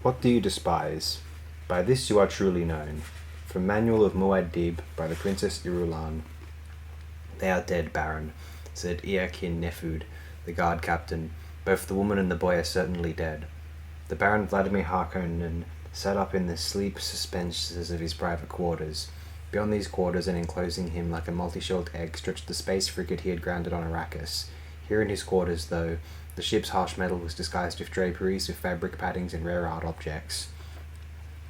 What do you despise? By this you are truly known. From Manual of Muad'Dib by the Princess Irulan. They are dead, Baron, said Eakin Nefud, the guard captain. Both the woman and the boy are certainly dead. The Baron Vladimir Harkonnen sat up in the sleep suspensors of his private quarters. Beyond these quarters and enclosing him like a multi-shelled egg stretched the space frigate he had grounded on Arrakis. Here in his quarters, though, the ship's harsh metal was disguised with draperies, with fabric paddings and rare art objects.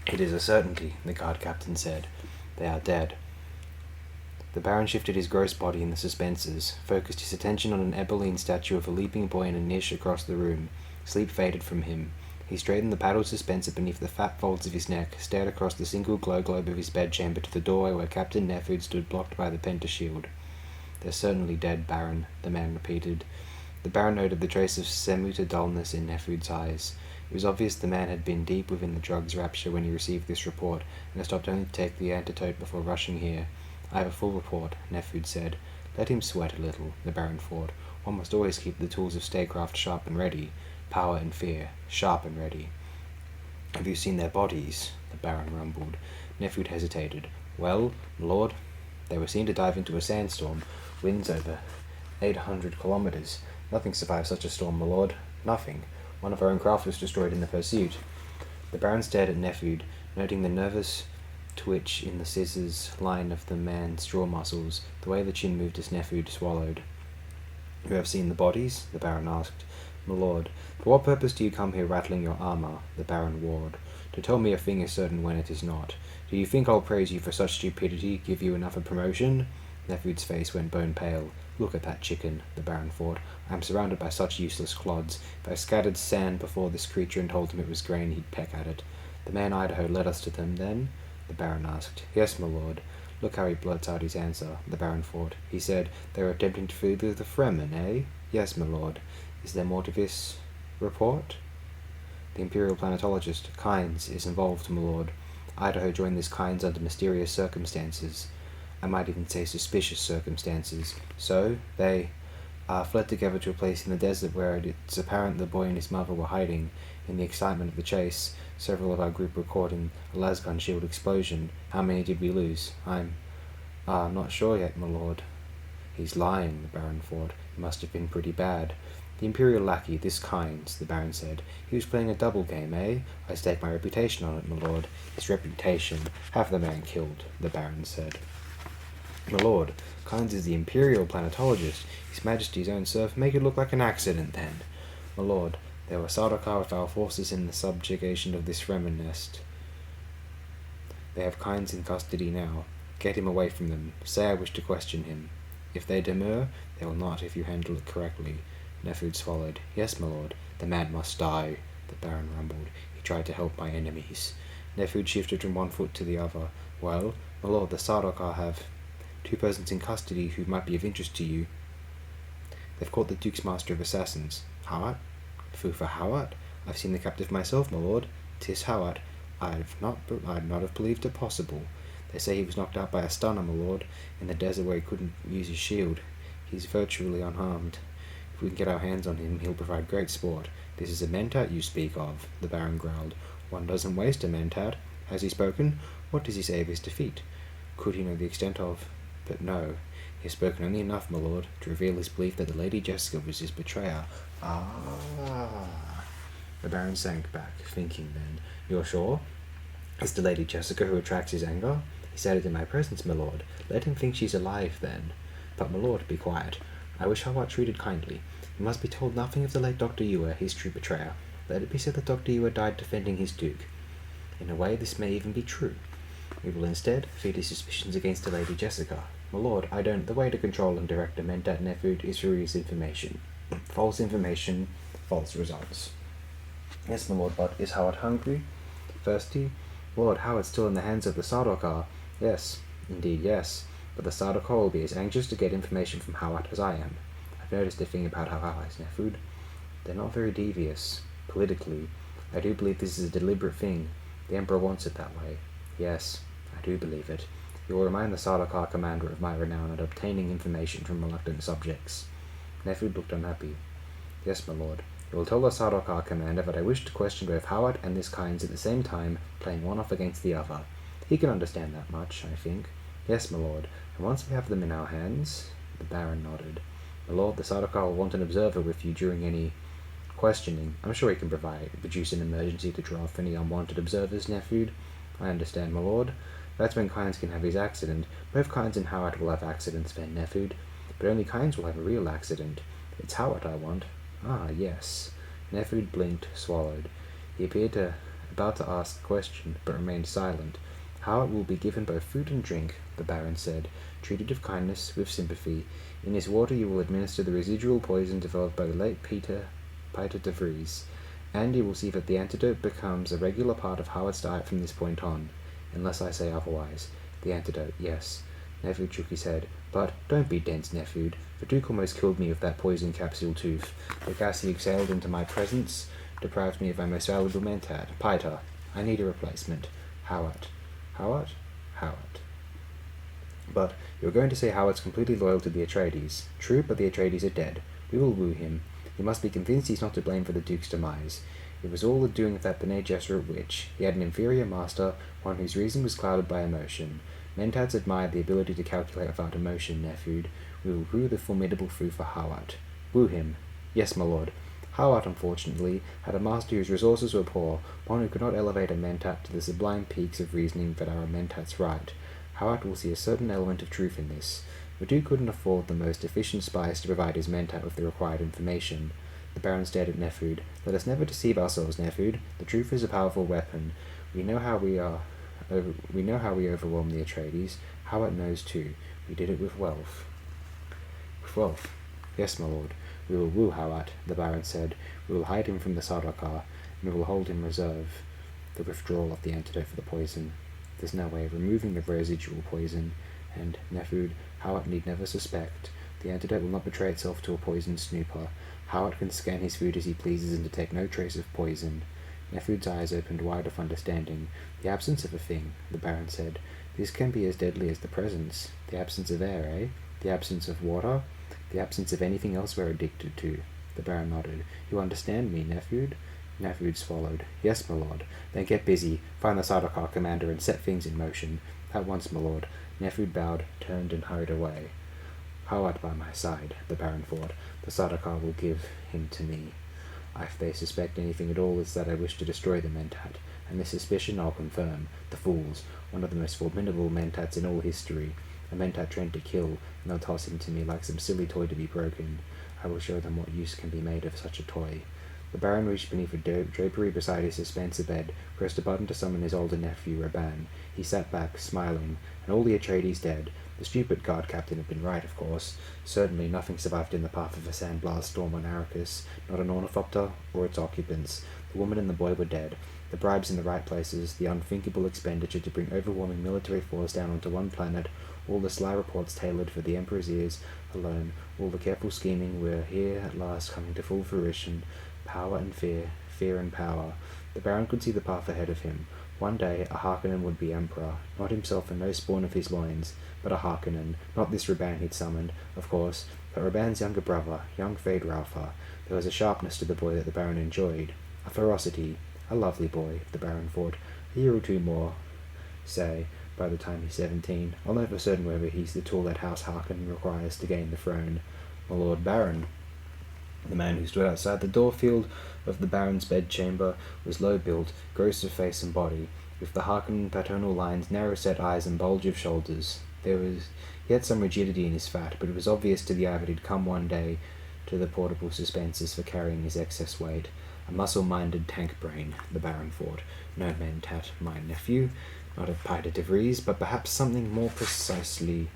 It is a certainty, the guard captain said. They are dead. The Baron shifted his gross body in the suspensors, focused his attention on an eberline statue of a leaping boy in a niche across the room. Sleep faded from him. He straightened the paddle suspensor beneath the fat folds of his neck, stared across the single glow globe of his bedchamber to the doorway where Captain Nefud stood blocked by the pentashield. They're certainly dead, Baron, the man repeated. The Baron noted the trace of semuta dullness in Nefud's eyes. It was obvious the man had been deep within the drug's rapture when he received this report, and had stopped only to take the antidote before rushing here. I have a full report, Nefud said. Let him sweat a little, the Baron thought. One must always keep the tools of statecraft sharp and ready. Power and fear, sharp and ready. Have you seen their bodies? The Baron rumbled. Nefud hesitated. Well, Lord, they were seen to dive into a sandstorm, winds over 800 kilometers. Nothing survived such a storm, my lord. Nothing. One of our own craft was destroyed in the pursuit. The Baron stared at Nefud, noting the nervous twitch in the scissors line of the man's jaw muscles, the way the chin moved as Nefud swallowed. You have seen the bodies? The Baron asked. My lord, for what purpose do you come here rattling your armour? The Baron roared. To tell me a thing is certain when it is not. Do you think I'll praise you for such stupidity, give you enough of promotion? Nefud's face went bone pale. Look at that chicken, the Baron thought. I am surrounded by such useless clods. If I scattered sand before this creature and told him it was grain, he'd peck at it. The man Idaho led us to them, then? The Baron asked. Yes, my lord. Look how he blurts out his answer, the Baron thought. He said, they were attempting to flee the Fremen, eh? Yes, my lord. Is there more to this report? The Imperial planetologist, Kynes, is involved, my lord. Idaho joined this Kynes under mysterious circumstances. I might even say suspicious circumstances. So, they fled together to a place in the desert where it's apparent the boy and his mother were hiding. In the excitement of the chase, several of our group were caught in a lasgun shield explosion. How many did we lose? I'm not sure yet, my lord. He's lying, the Baron thought. It must have been pretty bad. The Imperial lackey, this Kynes, the Baron said. He was playing a double game, eh? I stake my reputation on it, my lord. His reputation. Have the man killed, the Baron said. My lord, Kynes is the Imperial planetologist. His Majesty's own serf. Make it look like an accident, then. My lord, there were Sardaukar with our forces in the subjugation of this Fremen nest. They have Kynes in custody now. Get him away from them. Say I wish to question him. If they demur, they will not if you handle it correctly. Nefud swallowed. Yes, my lord. The man must die, the Baron rumbled. He tried to help my enemies. Nefud shifted from one foot to the other. Well, my lord, the Sardaukar have 2 persons in custody who might be of interest to you. They've caught the Duke's Master of Assassins. Hawat? Fufa Hawat? I've seen the captive myself, my lord. 'Tis Hawat. I'd not have believed it possible. They say he was knocked out by a stunner, my lord, in the desert where he couldn't use his shield. He's virtually unharmed. If we can get our hands on him, he'll provide great sport. This is a mentat you speak of, the Baron growled. One doesn't waste a mentat. Has he spoken? What does he say of his defeat? Could he know the extent of... But no, he has spoken only enough, my lord, to reveal his belief that the Lady Jessica was his betrayer. Ah. The Baron sank back, thinking then. You're sure? It's the Lady Jessica who attracts his anger? He said it in my presence, my lord. Let him think she's alive, then. But, my lord, be quiet. I wish Hawat treated kindly. He must be told nothing of the late Dr. Ewer, his true betrayer. Let it be said that Dr. Ewer died defending his duke. In a way, this may even be true. We will instead feed his suspicions against the Lady Jessica. My lord, the way to control and direct a mentat Nefud is through his information. False information, false results. Yes, my lord, but is Hawat hungry? Thirsty? Lord, Hawat's still in the hands of the Sardaukar. Yes, indeed, yes. But the Sardaukar will be as anxious to get information from Hawat as I am. I've noticed a thing about our allies, Nefud. They're not very devious. Politically, I do believe this is a deliberate thing. The Emperor wants it that way. Yes, I do believe it. You will remind the Sardaukar commander of my renown at obtaining information from reluctant subjects. Nefud looked unhappy. Yes, my lord. You will tell the Sardaukar commander that I wish to question both Howard and his kinds at the same time, playing one off against the other. He can understand that much, I think. Yes, my lord. And once we have them in our hands... The Baron nodded. My lord, the Sardaukar will want an observer with you during any questioning. I'm sure he can produce an emergency to draw off any unwanted observers, Nefud. I understand, my lord. That's when Kynes can have his accident. Both Kynes and Howard will have accidents, Van Nefud. But only Kynes will have a real accident. It's Howard I want. Ah, yes. Nefud blinked, swallowed. He appeared about to ask a question, but remained silent. Howard will be given both food and drink, the Baron said, treated with kindness, with sympathy. In his water you will administer the residual poison developed by the late Peter de Vries, and you will see that the antidote becomes a regular part of Howard's diet from this point on, unless I say otherwise. The antidote, yes. Nefud shook his head. But don't be dense, Nefud. The Duke almost killed me with that poison capsule tooth. The gas he exhaled into my presence deprived me of my most valuable mentat. Piter, I need a replacement. Howard. Howard? Howard. But you're going to say Howard's completely loyal to the Atreides. True, but the Atreides are dead. We will woo him. You must be convinced he's not to blame for the Duke's demise. It was all the doing of that Bene Gesserit witch. He had an inferior master, one whose reason was clouded by emotion. Mentats admired the ability to calculate without emotion, Nefud. We will woo the formidable foe for Howard. Woo him. Yes, my lord. Howard, unfortunately, had a master whose resources were poor, one who could not elevate a mentat to the sublime peaks of reasoning that are a mentat's right. Howard will see a certain element of truth in this. The Duke couldn't afford the most efficient spies to provide his mentat with the required information. The Baron stared at Nefud. Let us never deceive ourselves, Nefud. The truth is a powerful weapon. We know how we overwhelm the Atreides. Howard knows too. We did it with wealth. With wealth? Yes, my lord. We will woo Howard, the Baron said. We will hide him from the Sardaukar, and we will hold in reserve the withdrawal of the antidote for the poison. There's no way of removing the residual poison, and, Nefud, Howard need never suspect. The antidote will not betray itself to a poisoned snooper. Howard can scan his food as he pleases and detect no trace of poison. Nefud's eyes opened wide with understanding. The absence of a thing, the Baron said. This can be as deadly as the presence. The absence of air, eh? The absence of water? The absence of anything else we're addicted to. The Baron nodded. You understand me, Nefud? Nefud swallowed. Yes, my lord. Then get busy. Find the Sardaukar commander and set things in motion. At once, my lord. Nefud bowed, turned, and hurried away. Howard by my side, the Baron thought. The Sardaukar will give him to me. If they suspect anything at all, it's that I wish to destroy the mentat, and this suspicion I'll confirm. The fools, one of the most formidable mentats in all history, a mentat trained to kill, and they'll toss him to me like some silly toy to be broken. I will show them what use can be made of such a toy. The Baron reached beneath a drapery beside his dispenser bed, pressed a button to summon his older nephew, Raban. He sat back, smiling, and all the Atreides dead. The stupid guard captain had been right, of course. Certainly nothing survived in the path of a sandblast storm on Arrakis, not an ornithopter or its occupants. The woman and the boy were dead. The bribes in the right places, the unthinkable expenditure to bring overwhelming military force down onto one planet, all the sly reports tailored for the Emperor's ears alone, all the careful scheming were here at last coming to full fruition. Power and fear, fear and power. The Baron could see the path ahead of him. One day a Harkonnen would be Emperor, not himself and no spawn of his loins, but a Harkonnen, not this Raban he'd summoned, of course, but Raban's younger brother, young Fade Ralpha. There was a sharpness to the boy that the Baron enjoyed, a ferocity, a lovely boy, the Baron thought. A year or two more, say, by the time he's 17, I'll know for certain whether he's the tool that House Harkonnen requires to gain the throne. My Lord Baron. The man who stood outside the door-field of the Baron's bedchamber was low-built, gross of face and body, with the Harkonnen paternal lines, narrow-set eyes, and bulge of shoulders. He had some rigidity in his fat, but it was obvious to the eye that he'd come one day to the portable suspensors for carrying his excess weight. A muscle-minded tank brain, the Baron thought. No mentat, my nephew, not of Peter de Vries, but perhaps something more precisely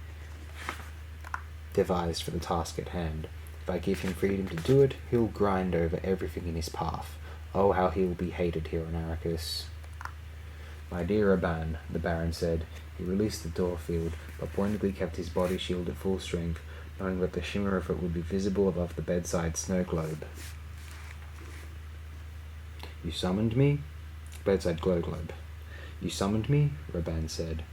devised for the task at hand. If I give him freedom to do it, he'll grind over everything in his path. Oh, how he will be hated here on Arrakis. My dear Raban, the Baron said. He released the door field, but pointedly kept his body shield at full strength, knowing that the shimmer of it would be visible above the bedside snow globe. You summoned me? Bedside glow globe. You summoned me? Raban said.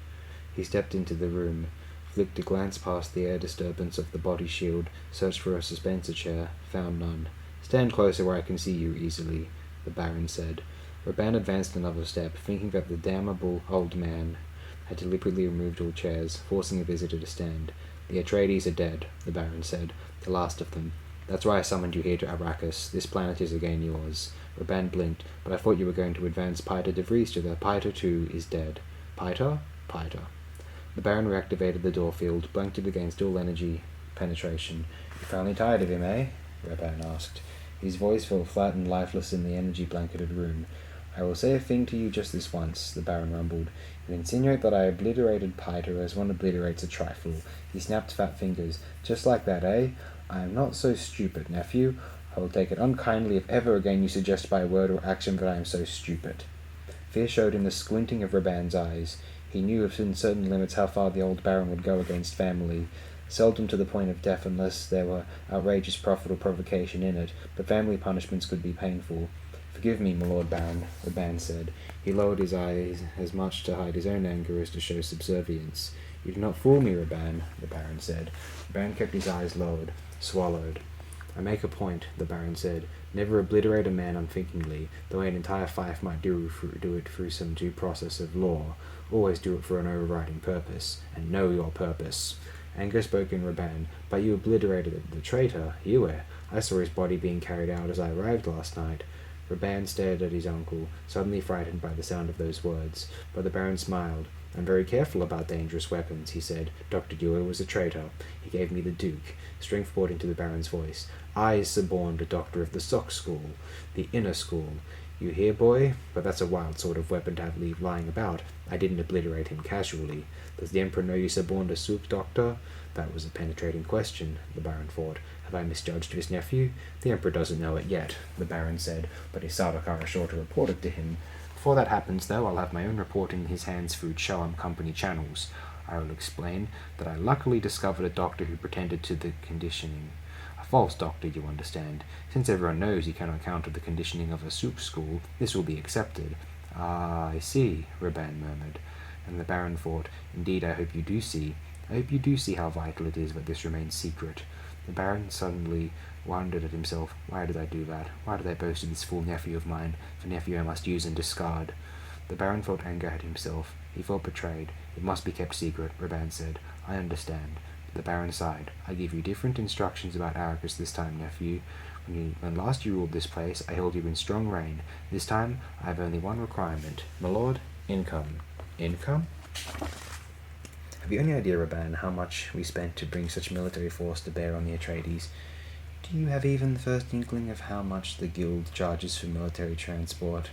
He stepped into the room, flicked a glance past the air disturbance of the body shield, searched for a suspensor chair, found none. Stand closer where I can see you easily, the Baron said. Raban advanced another step, thinking that the damnable old man had deliberately removed all chairs, forcing a visitor to stand. The Atreides are dead, the Baron said, the last of them. That's why I summoned you here to Arrakis. This planet is again yours. Raban blinked, but I thought you were going to advance Piter de Vries to the Piter too is dead. Piter? Piter. The Baron reactivated the door field, blanked it against all energy penetration. You finally tired of him, eh? Raban asked. His voice felt flat and lifeless in the energy-blanketed room. I will say a thing to you just this once, the Baron rumbled. You insinuate that I obliterated Piter as one obliterates a trifle. He snapped fat fingers. Just like that, eh? I am not so stupid, nephew. I will take it unkindly if ever again you suggest by word or action that I am so stupid. Fear showed in the squinting of Raban's eyes. He knew within certain limits how far the old Baron would go against family. Seldom to the point of death unless there were outrageous profit or provocation in it, but family punishments could be painful. Forgive me, my Lord Baron, Raban said. He lowered his eyes as much to hide his own anger as to show subservience. You do not fool me, Raban, the Baron said. Raban kept his eyes lowered, swallowed. I make a point, the Baron said. Never obliterate a man unthinkingly, though an entire fief might do it through some due process of law. Always do it for an overriding purpose, and know your purpose. Anger spoke in Raban. But you obliterated the traitor, Ewe. I saw his body being carried out as I arrived last night. Raban stared at his uncle, suddenly frightened by the sound of those words, but the Baron smiled. I'm very careful about dangerous weapons, he said. Dr. Ewe was a traitor. He gave me the Duke. Strength poured into the Baron's voice. I suborned a doctor of the sock school, the inner school. You hear, boy? But that's a wild sort of weapon to have leave lying about. I didn't obliterate him casually. Does the Emperor know you suborned a souk doctor? That was a penetrating question, the Baron thought. Have I misjudged his nephew? The Emperor doesn't know it yet, the Baron said, but his Sardaukar are sure to report it to him. Before that happens, though, I'll have my own report in his hands through Shalom Company channels. I will explain that I luckily discovered a doctor who pretended to the conditioning. A false doctor, you understand. Since everyone knows he cannot counter the conditioning of a souk school, this will be accepted. Ah, I see, Raban murmured. And the Baron thought, indeed, I hope you do see. I hope you do see how vital it is that this remains secret. The Baron suddenly wondered at himself. Why did I do that? Why did I boast of this fool nephew of mine, the nephew I must use and discard? The Baron felt anger at himself. He felt betrayed. It must be kept secret, Raban said. I understand. The Baron sighed. I give you different instructions about Arrakis this time, nephew. When last you ruled this place, I held you in strong reign. This time, I have only one requirement. My lord, income. Income? Have you any idea, Raban, how much we spent to bring such military force to bear on the Atreides? Do you have even the first inkling of how much the Guild charges for military transport?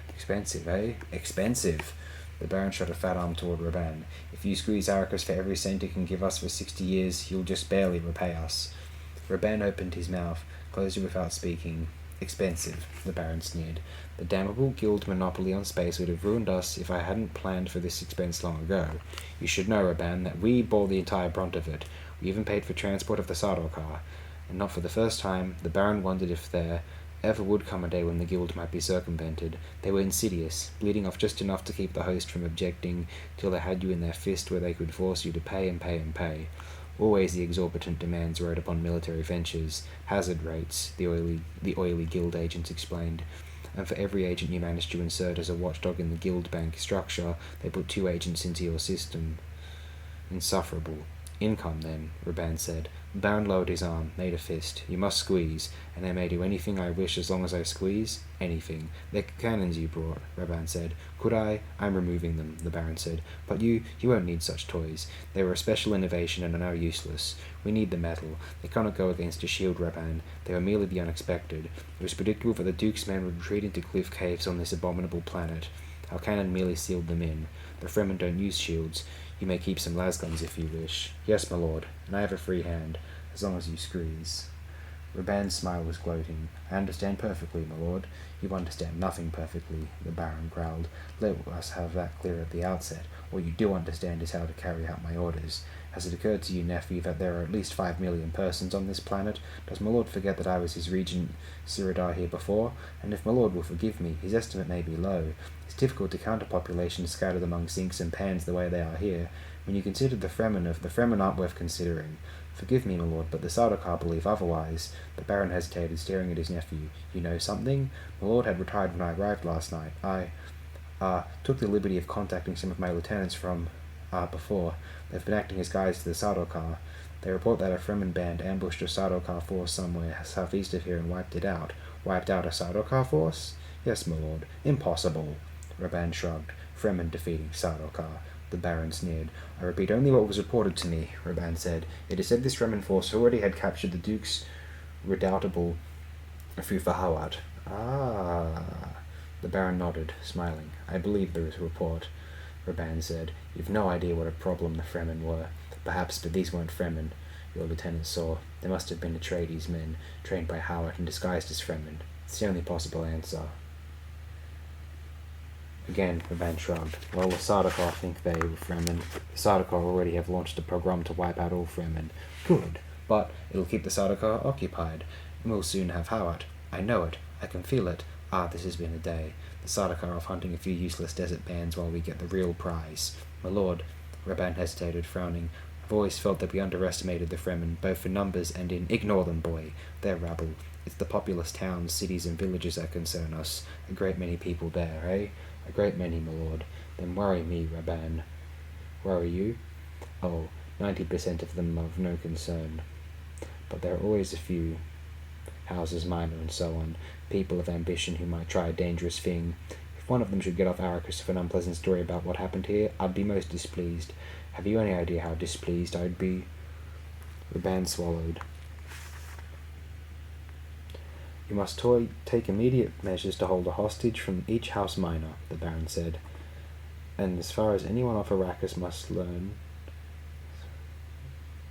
Expensive, eh? Expensive! The Baron shot a fat arm toward Raban. If you squeeze Arrakis for every cent it can give us for 60 years, you'll just barely repay us. Raban opened his mouth, closed it without speaking. Expensive, the Baron sneered. The damnable Guild monopoly on space would have ruined us if I hadn't planned for this expense long ago. You should know, Raban, that we bore the entire brunt of it. We even paid for transport of the Sardaukar. And not for the first time, the Baron wondered if there ever would come a day when the Guild might be circumvented. They were insidious, bleeding off just enough to keep the host from objecting, till they had you in their fist where they could force you to pay and pay and pay. Always the exorbitant demands rode upon military ventures, hazard rates, the oily Guild agents explained. And for every agent you managed to insert as a watchdog in the Guild bank structure, they put 2 agents into your system. Insufferable. Income, then, Raban said. The Baron lowered his arm, made a fist. You must squeeze, and I may do anything I wish as long as I squeeze. Anything. They're cannons you brought, Raban said. Could I? I'm removing them, the Baron said. But you won't need such toys. They were a special innovation and are now useless. We need the metal. They cannot go against a shield, Raban. They will merely be unexpected. It was predictable that the Duke's men would retreat into cliff caves on this abominable planet. Our cannon merely sealed them in. The Fremen don't use shields. You may keep some lasguns if you wish. Yes, my lord, and I have a free hand, as long as you squeeze. Raban's smile was gloating. I understand perfectly, my lord. You understand nothing perfectly, the Baron growled. Let us have that clear at the outset. All you do understand is how to carry out my orders. Has it occurred to you, nephew, that there are at least 5 million persons on this planet? Does my lord forget that I was his regent Siradar here before? And if my lord will forgive me, his estimate may be low. It's difficult to count a population scattered among sinks and pans the way they are here. When you consider the Fremen aren't worth considering. Forgive me, my lord, but the Sardaukar believe otherwise. The Baron hesitated, staring at his nephew. You know something? My lord had retired when I arrived last night. I took the liberty of contacting some of my lieutenants from before. They've been acting as guides to the Sardaukar. They report that a Fremen band ambushed a Sardaukar force somewhere southeast of here and wiped it out. Wiped out a Sardaukar force? Yes, my lord. Impossible. Raban shrugged. Fremen defeating Sardaukar. The Baron sneered. I repeat only what was reported to me, Raban said. It is said this Fremen force already had captured the Duke's redoubtable Fufahawat. The Baron nodded, smiling. I believe there is a report, Raban said. You've no idea what a problem the Fremen were. Perhaps, but these weren't Fremen, your lieutenant saw. They must have been Atreides men, trained by Howard and disguised as Fremen. It's the only possible answer. Again, Raban shrugged. Well, the Sardaukar think they were Fremen. The Sardaukar already have launched a pogrom to wipe out all Fremen. Good, but it'll keep the Sardaukar occupied, and we'll soon have Howard. I know it. I can feel it. This has been a day. The Sardaukar are off hunting a few useless desert bands while we get the real prize. My lord, Raban hesitated, frowning. I've always felt that we underestimated the Fremen, both for numbers and in— Ignore them, boy. They're rabble. It's the populous towns, cities, and villages that concern us. A great many people there, eh? A great many, my lord. Then worry me, Raban. Worry you? Oh, 90% of them are of no concern. But there are always a few, houses minor and so on, people of ambition who might try a dangerous thing. If one of them should get off Arrakis with an unpleasant story about what happened here, I'd be most displeased. Have you any idea how displeased I'd be? Raban swallowed. You must take immediate measures to hold a hostage from each house minor, the Baron said. And as far as anyone off Arrakis must learn,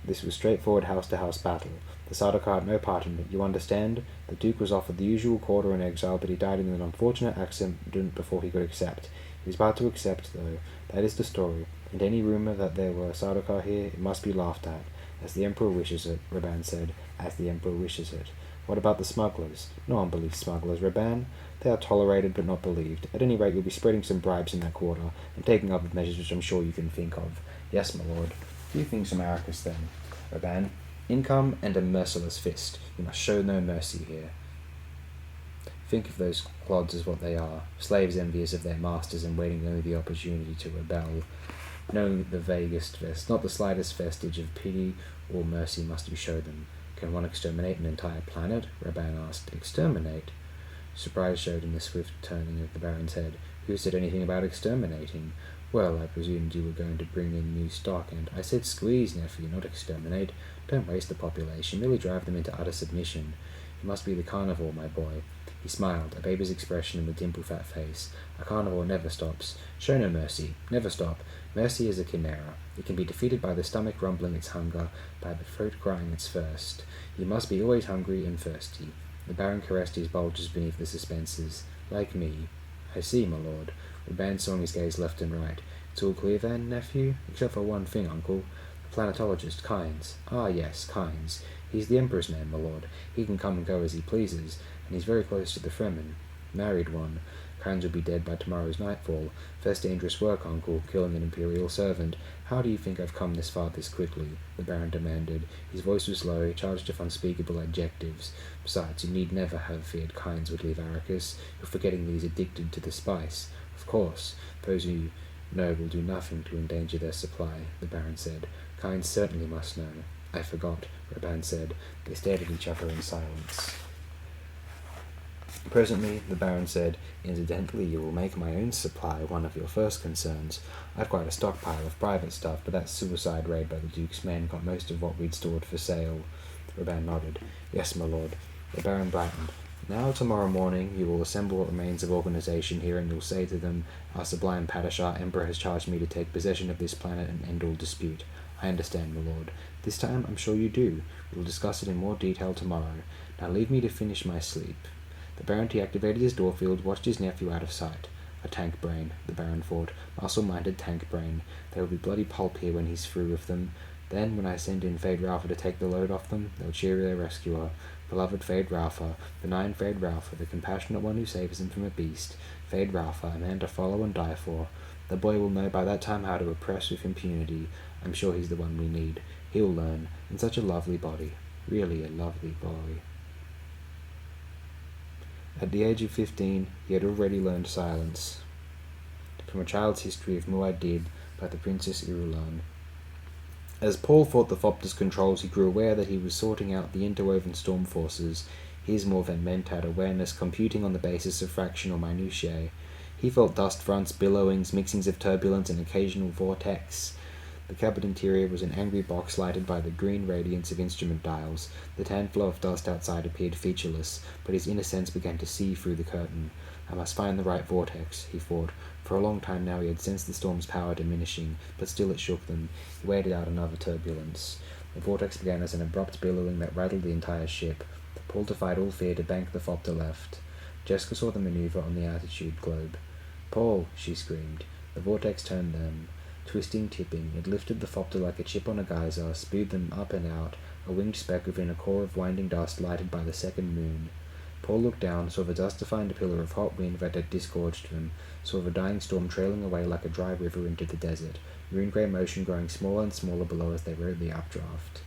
this was straightforward house-to-house battle. The Sardaukar had no part in it, you understand? The Duke was offered the usual quarter in exile, but he died in an unfortunate accident before he could accept. He was about to accept, though. That is the story. And any rumour that there were Sardaukar here, it must be laughed at. As the Emperor wishes it, Raban said. As the Emperor wishes it. What about the smugglers? No one believes smugglers, Raban. They are tolerated but not believed. At any rate, you'll be spreading some bribes in that quarter, and taking other measures which I'm sure you can think of. Yes, my lord. Few things from Arrakis, then, Raban. Income and a merciless fist. You must show no mercy here. Think of those clods as what they are, slaves envious of their masters and waiting only the opportunity to rebel. Not the slightest vestige of pity or mercy must be shown them. Can one exterminate an entire planet? Raban asked. Exterminate? Surprise showed in the swift turning of the Baron's head. Who said anything about exterminating? Well, I presumed you were going to bring in new stock, and I said squeeze, nephew, not exterminate. Don't waste the population, merely drive them into utter submission. You must be the carnivore, my boy. He smiled, a baby's expression in the dimple-fat face. A carnivore never stops. Show no mercy. Never stop. Mercy is a chimera. It can be defeated by the stomach rumbling its hunger, by the throat crying its thirst. You must be always hungry and thirsty. The Baron caressed his bulges beneath the suspensors. Like me. I see, my lord. Raban swung his gaze left and right. It's all clear then, nephew? Except for one thing, uncle. The planetologist, Kynes. Ah, yes, Kynes. He's the Emperor's man, my lord. He can come and go as he pleases, and he's very close to the Fremen. Married one. Kynes will be dead by tomorrow's nightfall. First dangerous work, uncle, killing an Imperial servant. How do you think I've come this far this quickly? The Baron demanded. His voice was low, charged with unspeakable adjectives. Besides, you need never have feared Kynes would leave Arrakis. You're forgetting that he's addicted to the spice. Of course, those who know will do nothing to endanger their supply, the Baron said. Kynes certainly must know. I forgot, Raban said. They stared at each other in silence. Presently, the Baron said, incidentally, you will make my own supply one of your first concerns. I've quite a stockpile of private stuff, but that suicide raid by the Duke's men got most of what we'd stored for sale. Raban nodded. Yes, my lord. The Baron brightened. Now, tomorrow morning, you will assemble what remains of organization here, and you'll say to them, our sublime Padishah Emperor has charged me to take possession of this planet and end all dispute. I understand, my lord. This time, I'm sure you do. We will discuss it in more detail tomorrow. Now leave me to finish my sleep. The Baron deactivated his door field, watched his nephew out of sight. A tank brain, the Baron thought. Muscle-minded tank brain. There will be bloody pulp here when he's through with them. Then, when I send in Fade Ralpha to take the load off them, they'll cheer their rescuer. Beloved Fade Ralpha, benign Fade Ralpha, the compassionate one who saves him from a beast. Fade Ralpha, a man to follow and die for. The boy will know by that time how to oppress with impunity. I'm sure he's the one we need. He'll learn, and such a lovely body. Really a lovely boy. At the age of 15, he had already learned silence. From a child's history of Muad'Dib by the Princess Irulan. As Paul fought the Thopter's controls, he grew aware that he was sorting out the interwoven storm forces. His more than Mentad awareness computing on the basis of fractional minutiae. He felt dust fronts, billowings, mixings of turbulence, and occasional vortex. The cabin interior was an angry box lighted by the green radiance of instrument dials. The tan flow of dust outside appeared featureless, but his inner sense began to see through the curtain. I must find the right vortex, he thought. For a long time now he had sensed the storm's power diminishing, but still it shook them. He waited out another turbulence. The vortex began as an abrupt billowing that rattled the entire ship. Paul defied all fear to bank the Thopter left. Jessica saw the maneuver on the altitude globe. "Paul!" she screamed. The vortex turned them. Twisting, tipping, it lifted the Thopter like a chip on a geyser, spewed them up and out, a winged speck within a core of winding dust lighted by the second moon. Paul looked down, saw the dust-defined pillar of hot wind that had disgorged them, saw the dying storm trailing away like a dry river into the desert, moon-grey motion growing smaller and smaller below as they rode the updraft.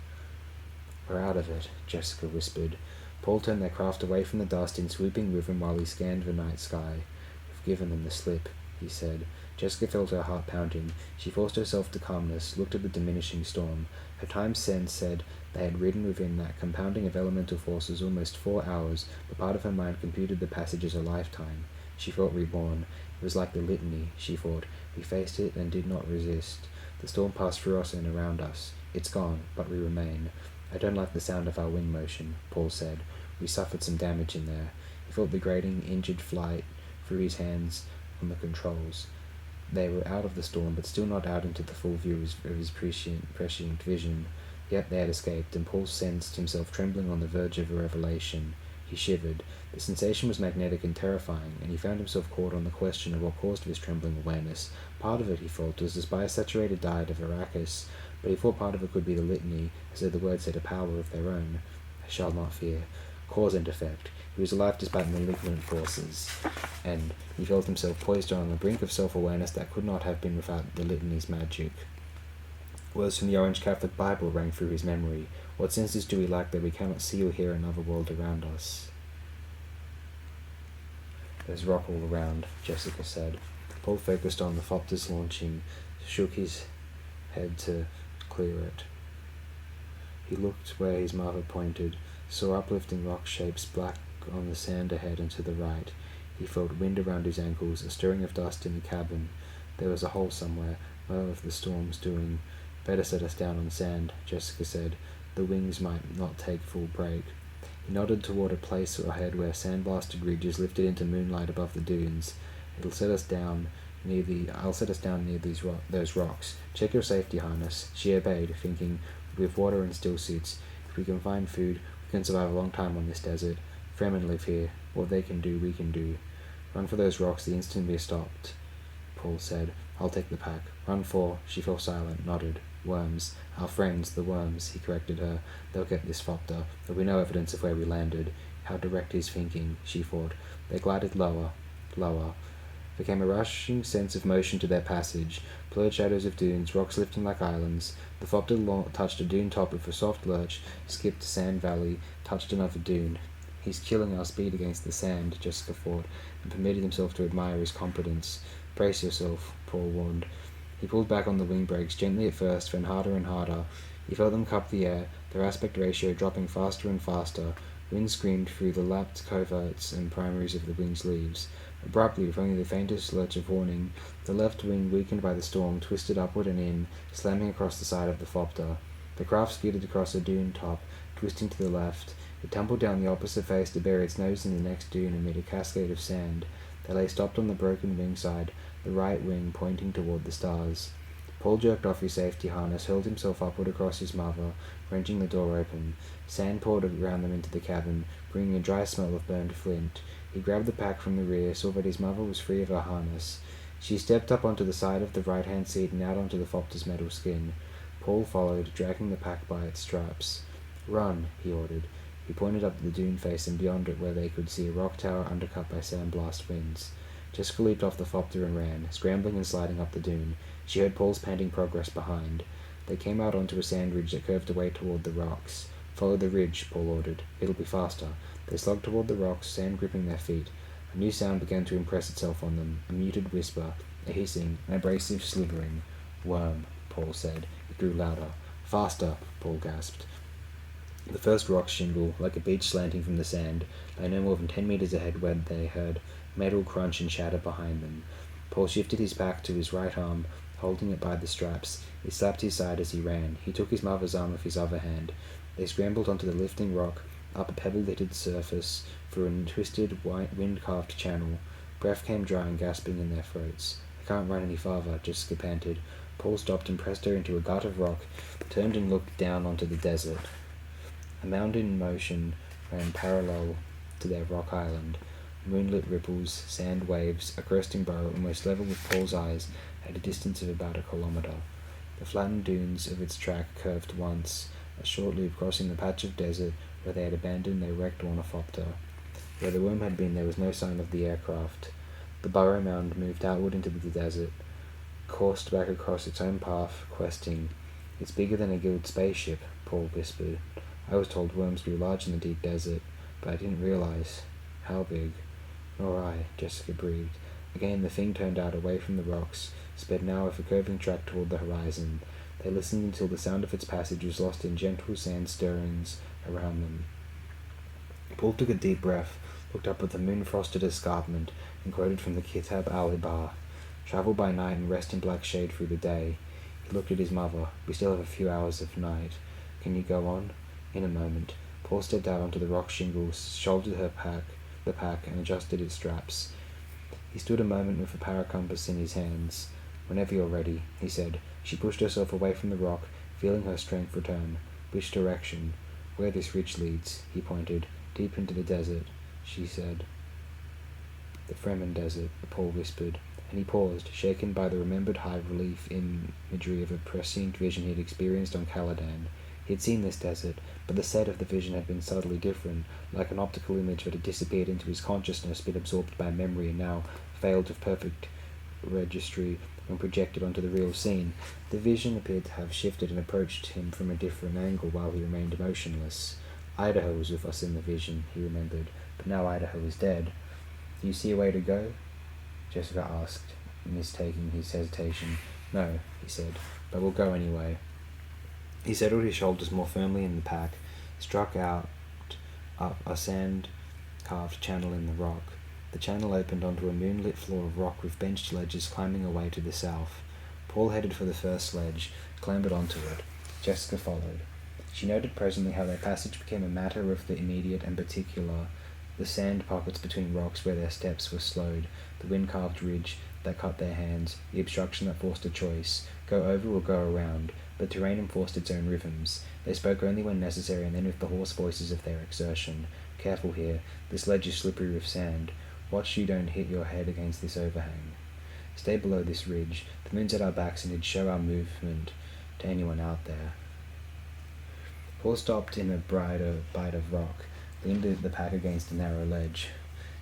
"We're out of it," Jessica whispered. Paul turned their craft away from the dust in swooping rhythm while he scanned the night sky. "We've given them the slip," he said. Jessica felt her heart pounding. She forced herself to calmness, looked at the diminishing storm. Her time sense said they had ridden within that compounding of elemental forces almost 4 hours, but part of her mind computed the passage as a lifetime. She felt reborn. It was like the litany, she thought. We faced it and did not resist. The storm passed through us and around us. It's gone, but we remain. "I don't like the sound of our wing motion," Paul said. "We suffered some damage in there." He felt the grating, injured flight through his hands on the controls. They were out of the storm, but still not out into the full view of his prescient vision. Yet they had escaped, and Paul sensed himself trembling on the verge of a revelation. He shivered. The sensation was magnetic and terrifying, and he found himself caught on the question of what caused this trembling awareness. Part of it, he thought, was the spice-saturated diet of Arrakis, but he thought part of it could be the litany, as though the words had a power of their own. "I shall not fear." Cause and effect. He was alive despite malignant forces, and he felt himself poised on the brink of self-awareness that could not have been without the litany's magic. Words from the Orange Catholic Bible rang through his memory. What senses do we lack that we cannot see or hear another world around us? "There's rock all around," Jessica said. Paul focused on the Thopter's launching, shook his head to clear it. He looked where his mother pointed, saw uplifting rock shapes black on the sand ahead and to the right. He felt wind around his ankles, a stirring of dust in the cabin. There was a hole somewhere, well if the storm's doing. "Better set us down on sand," Jessica said. "The wings might not take full break." He nodded toward a place ahead where sand-blasted ridges lifted into moonlight above the dunes. I'll set us down near those rocks. Check your safety harness." She obeyed, thinking, "With water and still suits, if we can find food, we can survive a long time on this desert. Fremen live here. What they can do, we can do." "Run for those rocks the instant we're stopped," Paul said. "I'll take the pack." "Run for—" She fell silent, nodded. "Worms. Our friends, the worms," he corrected her. "They'll get this Thopter. There'll be no evidence of where we landed." How direct his thinking, she thought. They glided lower, lower. There came a rushing sense of motion to their passage. Blurred shadows of dunes, rocks lifting like islands. The Thopter touched a dune top with a soft lurch, skipped a sand valley, touched another dune. "He's killing our speed against the sand," Jessica thought, and permitted himself to admire his competence. "Brace yourself," Paul warned. He pulled back on the wing brakes, gently at first, then harder and harder. He felt them cup the air, their aspect ratio dropping faster and faster. Wind screamed through the lapped coverts and primaries of the wing's leaves. Abruptly, with only the faintest lurch of warning, the left wing, weakened by the storm, twisted upward and in, slamming across the side of the Thopter. The craft skidded across a dune top, twisting to the left. It tumbled down the opposite face to bury its nose in the next dune amid a cascade of sand. They lay stopped on the broken wing side, the right wing pointing toward the stars. Paul jerked off his safety harness, hurled himself upward across his mother, wrenching the door open. Sand poured around them into the cabin, bringing a dry smell of burned flint. He grabbed the pack from the rear, saw that his mother was free of her harness. She stepped up onto the side of the right-hand seat and out onto the Thopter's metal skin. Paul followed, dragging the pack by its straps. "Run," he ordered. He pointed up the dune face and beyond it where they could see a rock tower undercut by sandblast winds. Jessica leaped off the Thopter and ran, scrambling and sliding up the dune. She heard Paul's panting progress behind. They came out onto a sand ridge that curved away toward the rocks. "Follow the ridge," Paul ordered. "It'll be faster." They slogged toward the rocks, sand gripping their feet. A new sound began to impress itself on them, a muted whisper, a hissing, an abrasive slithering. "Worm," Paul said. It grew louder. "Faster," Paul gasped. The first rock shingle, like a beach slanting from the sand, lay no more than 10 meters ahead when they heard metal crunch and shatter behind them. Paul shifted his pack to his right arm, holding it by the straps. He slapped his side as he ran. He took his mother's arm with his other hand. They scrambled onto the lifting rock, up a pebble-littered surface, through a twisted, wind-carved channel. Breath came dry and gasping in their throats. "I can't run any farther," Jessica panted. Paul stopped and pressed her into a gut of rock, turned and looked down onto the desert. A mound in motion ran parallel to their rock island. Moonlit ripples, sand waves, a cresting burrow almost level with Paul's eyes at a distance of about a kilometre. The flattened dunes of its track curved once, a short loop crossing the patch of desert where they had abandoned their wrecked ornithopter. Where the worm had been, there was no sign of the aircraft. The burrow mound moved outward into the desert, coursed back across its own path, questing. "It's bigger than a guild spaceship," Paul whispered. "I was told worms grew large in the deep desert, but I didn't realize how big." "Nor I," Jessica breathed. Again the thing turned out away from the rocks, sped now with a curving track toward the horizon. They listened until the sound of its passage was lost in gentle sand stirrings around them. Paul took a deep breath, looked up at the moon-frosted escarpment, and quoted from the Kitab al-Ibar. "Travel by night and rest in black shade through the day." He looked at his mother. "We still have a few hours of night. Can you go on?" "In a moment." Paul stepped out onto the rock shingles, shouldered the pack, and adjusted its straps. He stood a moment with a paracompass in his hands. "Whenever you're ready," he said. She pushed herself away from the rock, feeling her strength return. "Which direction?" "Where this ridge leads," he pointed. "Deep into the desert," she said. "The Fremen Desert," Paul whispered, and he paused, shaken by the remembered high-relief imagery of a prescient vision he had experienced on Caladan. He had seen this desert, but the set of the vision had been subtly different, like an optical image that had disappeared into his consciousness, been absorbed by memory, and now failed of perfect registry when projected onto the real scene. The vision appeared to have shifted and approached him from a different angle while he remained motionless. "Idaho was with us in the vision," he remembered, "but now Idaho is dead." "Do you see a way to go?" Jessica asked, mistaking his hesitation. "No," he said, "but we'll go anyway." He settled his shoulders more firmly in the pack, struck out up a sand-carved channel in the rock. The channel opened onto a moonlit floor of rock with benched ledges climbing away to the south. Paul headed for the first ledge, clambered onto it. Jessica followed. She noted presently how their passage became a matter of the immediate and particular, the sand pockets between rocks where their steps were slowed, the wind-carved ridge that cut their hands, the obstruction that forced a choice, go over or go around. The terrain enforced its own rhythms. They spoke only when necessary and then with the hoarse voices of their exertion. "Careful here. This ledge is slippery with sand. Watch you don't hit your head against this overhang. Stay below this ridge. The moon's at our backs and it'd show our movement to anyone out there." Paul stopped in a brighter bite of rock, leaned the pack against a narrow ledge.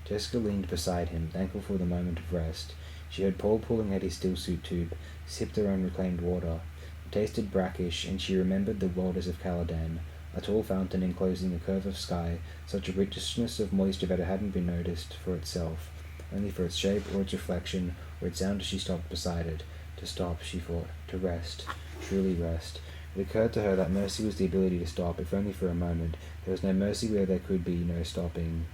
Jessica leaned beside him, thankful for the moment of rest. She heard Paul pulling at his stillsuit tube, sipped her own reclaimed water. It tasted brackish, and she remembered the waters of Caladan, a tall fountain enclosing a curve of sky, such a richness of moisture that it hadn't been noticed for itself, only for its shape or its reflection or its sound as she stopped beside it. To stop, she thought, to rest, truly rest. It occurred to her that mercy was the ability to stop, if only for a moment. There was no mercy where there could be no stopping.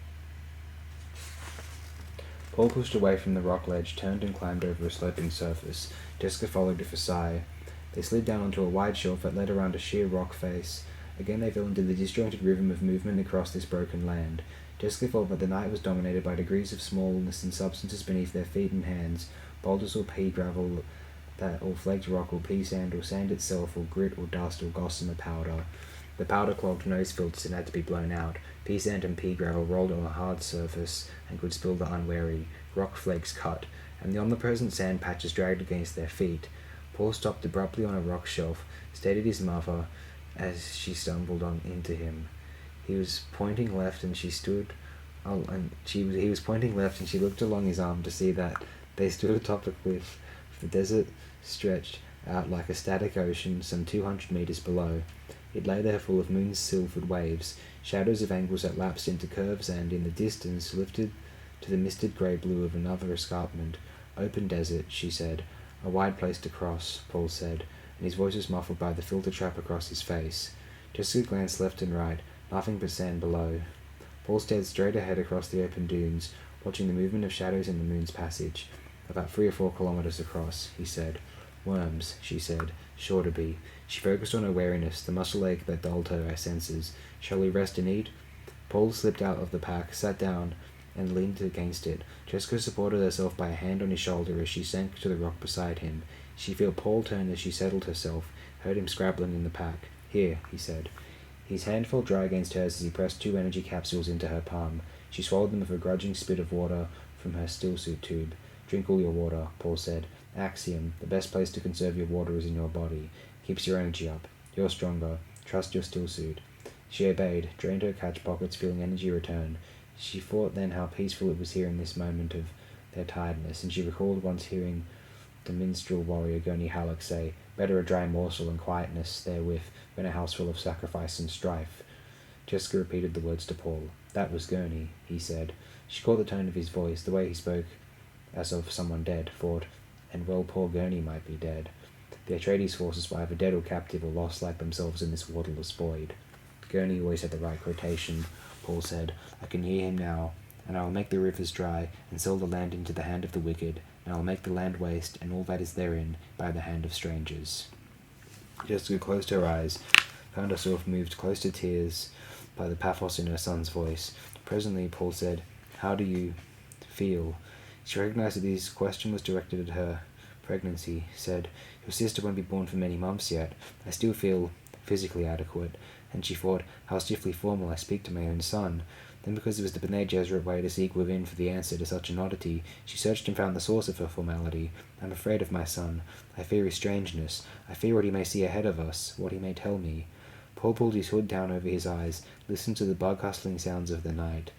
Paul pushed away from the rock ledge, turned and climbed over a sloping surface. Jessica followed with a sigh. They slid down onto a wide shelf that led around a sheer rock face. Again they fell into the disjointed rhythm of movement across this broken land. Jessica felt that the night was dominated by degrees of smallness and substances beneath their feet and hands, boulders or pea gravel, or flaked rock or pea sand or sand itself or grit or dust or gossamer powder. The powder-clogged nose filters had to be blown out. Pea sand and pea gravel rolled on a hard surface and could spill the unwary. Rock flakes cut, and the omnipresent sand patches dragged against their feet. Paul stopped abruptly on a rock shelf, stared at his mother as she stumbled into him. He was pointing left, and he was pointing left, and she looked along his arm to see that they stood atop a cliff. The desert stretched out like a static ocean some 200 meters below. It lay there full of moon-silvered waves, shadows of angles that lapsed into curves and, in the distance, lifted to the misted grey blue of another escarpment. Open desert, she said. A wide place to cross, Paul said, and his voice was muffled by the filter trap across his face. Jessica glanced left and right, nothing but sand below. Paul stared straight ahead across the open dunes, watching the movement of shadows in the moon's passage. About 3 or 4 kilometers across, he said. Worms, she said. Sure to be. She focused on her wariness, the muscle ache that dulled her senses. Shall we rest and eat? Paul slipped out of the pack, sat down, and leaned against it. Jessica supported herself by a hand on his shoulder as she sank to the rock beside him. She felt Paul turn as she settled herself, heard him scrabbling in the pack. Here, he said. His hand felt dry against hers as he pressed 2 energy capsules into her palm. She swallowed them with a grudging spit of water from her stillsuit tube. Drink all your water, Paul said. Axiom, the best place to conserve your water is in your body. Keeps your energy up. You're stronger. Trust your stillsuit. She obeyed, drained her catch pockets, feeling energy return. She thought then how peaceful it was here in this moment of their tiredness, and she recalled once hearing the minstrel warrior Gurney Halleck say, better a dry morsel and quietness therewith than a house full of sacrifice and strife. Jessica repeated the words to Paul. That was Gurney, he said. She caught the tone of his voice, the way he spoke as of someone dead, thought, and well, poor Gurney might be dead. The Atreides forces were either dead or captive or lost like themselves in this waterless void. Gurney always had the right quotation, Paul said. I can hear him now. And I will make the rivers dry, and sell the land into the hand of the wicked, and I will make the land waste, and all that is therein, by the hand of strangers. Jessica closed her eyes, found herself moved close to tears by the pathos in her son's voice. Presently, Paul said, How do you feel? She recognized that his question was directed at her pregnancy, said, Your sister won't be born for many months yet. I still feel physically adequate. And she thought, how stiffly formal I speak to my own son. Then, because it was the Bene Gesserit way to seek within for the answer to such an oddity, she searched and found the source of her formality. I'm afraid of my son. I fear his strangeness. I fear what he may see ahead of us, what he may tell me. Paul pulled his hood down over his eyes, listened to the bug-hustling sounds of the night.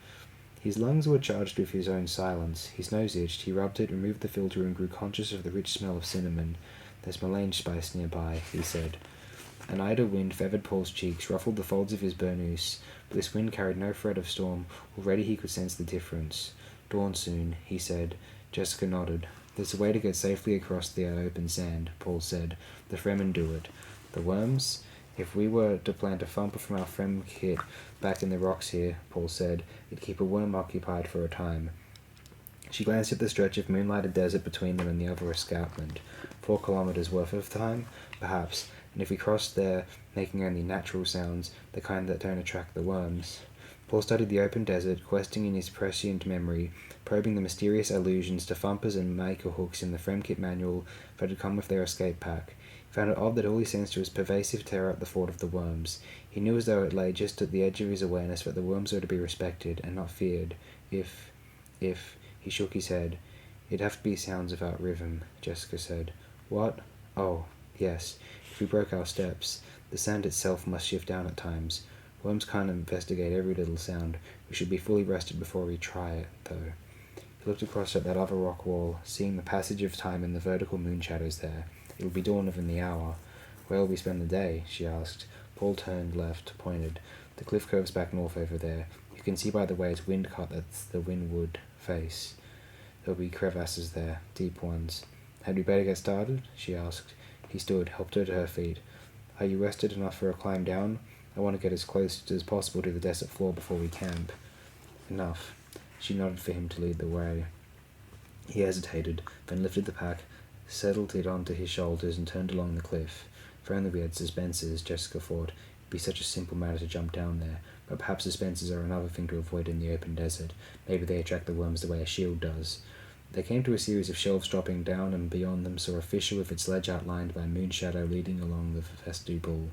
His lungs were charged with his own silence. His nose itched. He rubbed it, removed the filter, and grew conscious of the rich smell of cinnamon. There's melange spice nearby, he said. An idle wind feathered Paul's cheeks, ruffled the folds of his burnous, but this wind carried no threat of storm. Already he could sense the difference. Dawn soon, he said. Jessica nodded. There's a way to get safely across the open sand, Paul said. The Fremen do it. The worms? If we were to plant a thumper from our Frem kit back in the rocks here, Paul said, it'd keep a worm occupied for a time. She glanced at the stretch of moonlighted desert between them and the other escarpment. 4 kilometers worth of time? Perhaps. And if we crossed there, making only natural sounds, the kind that don't attract the worms. Paul studied the open desert, questing in his prescient memory, probing the mysterious allusions to thumpers and maker hooks in the Fremkit manual that had come with their escape pack. He found it odd that all he sensed was pervasive terror at the thought of the worms. He knew as though it lay just at the edge of his awareness that the worms were to be respected and not feared. If, he shook his head. It'd have to be sounds without rhythm, Jessica said. What? Oh, yes. If we broke our steps, the sand itself must shift down at times. Worms can't investigate every little sound. We should be fully rested before we try it, though. He looked across at that other rock wall, seeing the passage of time in the vertical moon shadows there. It'll be dawn within the hour. Where'll we spend the day? She asked. Paul turned left, pointed. The cliff curves back north over there. You can see by the way it's wind-cut that's the windward face. There'll be crevasses there, deep ones. Had we better get started? She asked. He stood, helped her to her feet. Are you rested enough for a climb down? I want to get as close as possible to the desert floor before we camp. Enough. She nodded for him to lead the way. He hesitated, then lifted the pack, settled it onto his shoulders, and turned along the cliff. If only we had suspensors, Jessica thought. It'd be such a simple matter to jump down there. But perhaps suspensors are another thing to avoid in the open desert. Maybe they attract the worms the way a shield does. They came to a series of shelves dropping down, and beyond them saw a fissure with its ledge outlined by a moon shadow leading along the vestibule.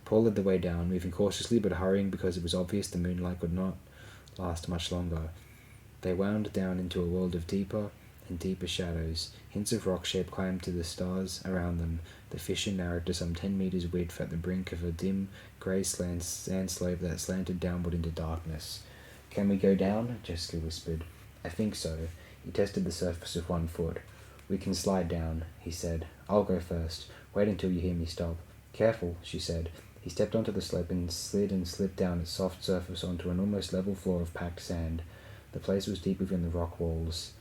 Paul led the way down, moving cautiously but hurrying because it was obvious the moonlight could not last much longer. They wound down into a world of deeper and deeper shadows. Hints of rock shape climbed to the stars around them. The fissure narrowed to some 10 meters width at the brink of a dim, grey sand slope that slanted downward into darkness. Can we go down? Jessica whispered. I think so. He tested the surface with one foot. "We can slide down," he said. "I'll go first. Wait until you hear me stop." "Careful," she said. He stepped onto the slope and slipped down its soft surface onto an almost level floor of packed sand. The place was deep within the rock walls.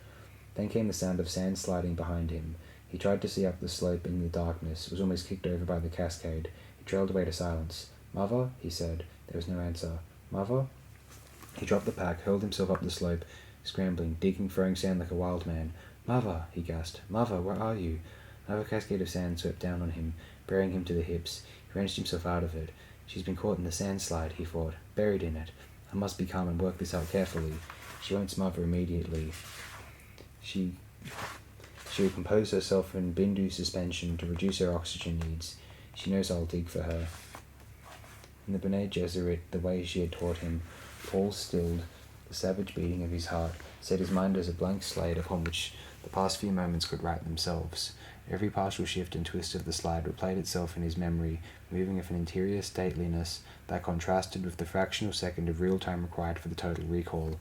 Then came the sound of sand sliding behind him. He tried to see up the slope in the darkness, was almost kicked over by the cascade. He trailed away to silence. "Mother?" he said. There was no answer. "Mother?" He dropped the pack, hurled himself up the slope, scrambling, digging, throwing sand like a wild man. "Mother!" he gasped. "Mother, where are you?" Another cascade of sand swept down on him, burying him to the hips. He wrenched himself out of it. "She's been caught in the sandslide," he thought, "buried in it. I must be calm and work this out carefully. She won't smother immediately. She will compose herself in Bindu suspension to reduce her oxygen needs. She knows I'll dig for her." In the Bene Gesserit, the way she had taught him, Paul stilled the savage beating of his heart, set his mind as a blank slate upon which the past few moments could write themselves. Every partial shift and twist of the slide replayed itself in his memory, moving with an interior stateliness that contrasted with the fractional second of real time required for the total recall.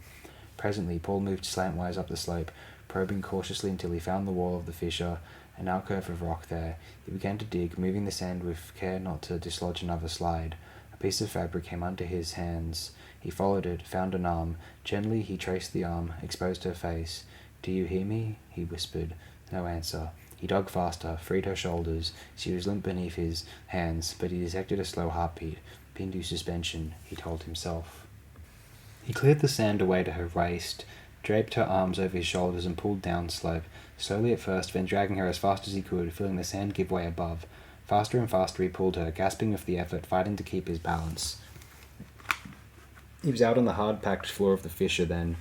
Presently, Paul moved slantwise up the slope, probing cautiously until he found the wall of the fissure, an alcove of rock there. He began to dig, moving the sand with care not to dislodge another slide. A piece of fabric came under his hands. He followed it, found an arm. Gently he traced the arm, exposed her face. "Do you hear me?" he whispered. No answer. He dug faster, freed her shoulders. She was limp beneath his hands, but he detected a slow heartbeat. Bindu suspension, he told himself. He cleared the sand away to her waist, draped her arms over his shoulders and pulled down slope, slowly at first, then dragging her as fast as he could, feeling the sand give way above. Faster and faster he pulled her, gasping with the effort, fighting to keep his balance. He was out on the hard-packed floor of the fissure then,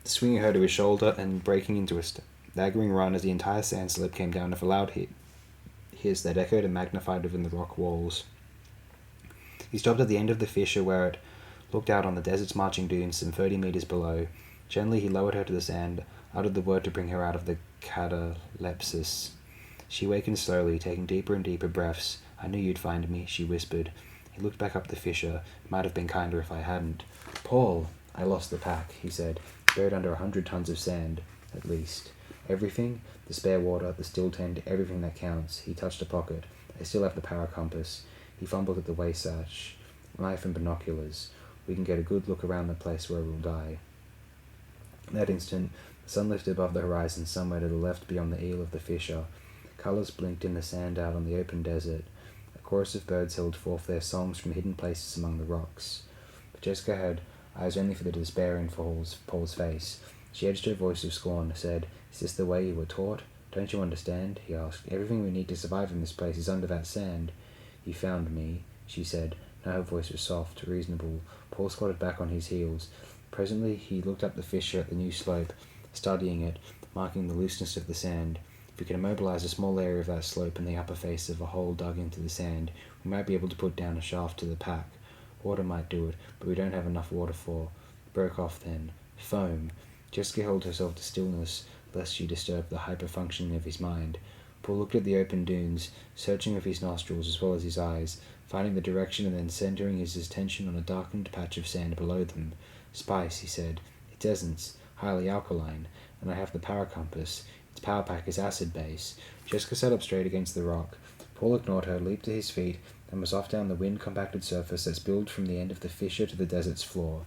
swinging her to his shoulder and breaking into a staggering run as the entire sand slope came down with a loud hiss that echoed and magnified within the rock walls. He stopped at the end of the fissure where it looked out on the desert's marching dunes some 30 meters below. Gently he lowered her to the sand, uttered the word to bring her out of the catalepsis. She awakened slowly, taking deeper and deeper breaths. "I knew you'd find me," she whispered. He looked back up the fissure. "It might have been kinder if I hadn't." "Paul!" "I lost the pack," he said, buried under 100 tons of sand, at least. "Everything? The spare water, the still tent, everything that counts." He touched a pocket. "I still have the power compass." He fumbled at the waist sash. "Knife and binoculars. We can get a good look around the place where we'll die." In that instant, the sun lifted above the horizon somewhere to the left beyond the eel of the fissure. Colours blinked in the sand out on the open desert. A chorus of birds held forth their songs from hidden places among the rocks. But Jessica had eyes only for the despair in Paul's face. She edged her voice of scorn, said, "Is this the way you were taught? Don't you understand?" he asked. "Everything we need to survive in this place is under that sand." "You found me," she said. Now her voice was soft, reasonable. Paul squatted back on his heels. Presently he looked up the fissure at the new slope, studying it, marking the looseness of the sand. "If we can immobilize a small area of that slope in the upper face of a hole dug into the sand, we might be able to put down a shaft to the pack. Water might do it, but we don't have enough water for—" Broke off then. Foam. Jessica held herself to stillness, lest she disturb the hyper-functioning of his mind. Paul looked at the open dunes, searching with his nostrils as well as his eyes, finding the direction and then centering his attention on a darkened patch of sand below them. "Spice," he said. "It's essence, highly alkaline, and I have the power compass. Its power pack is acid base." Jessica sat up straight against the rock. Paul ignored her, leaped to his feet, and was off down the wind-compacted surface that spilled from the end of the fissure to the desert's floor.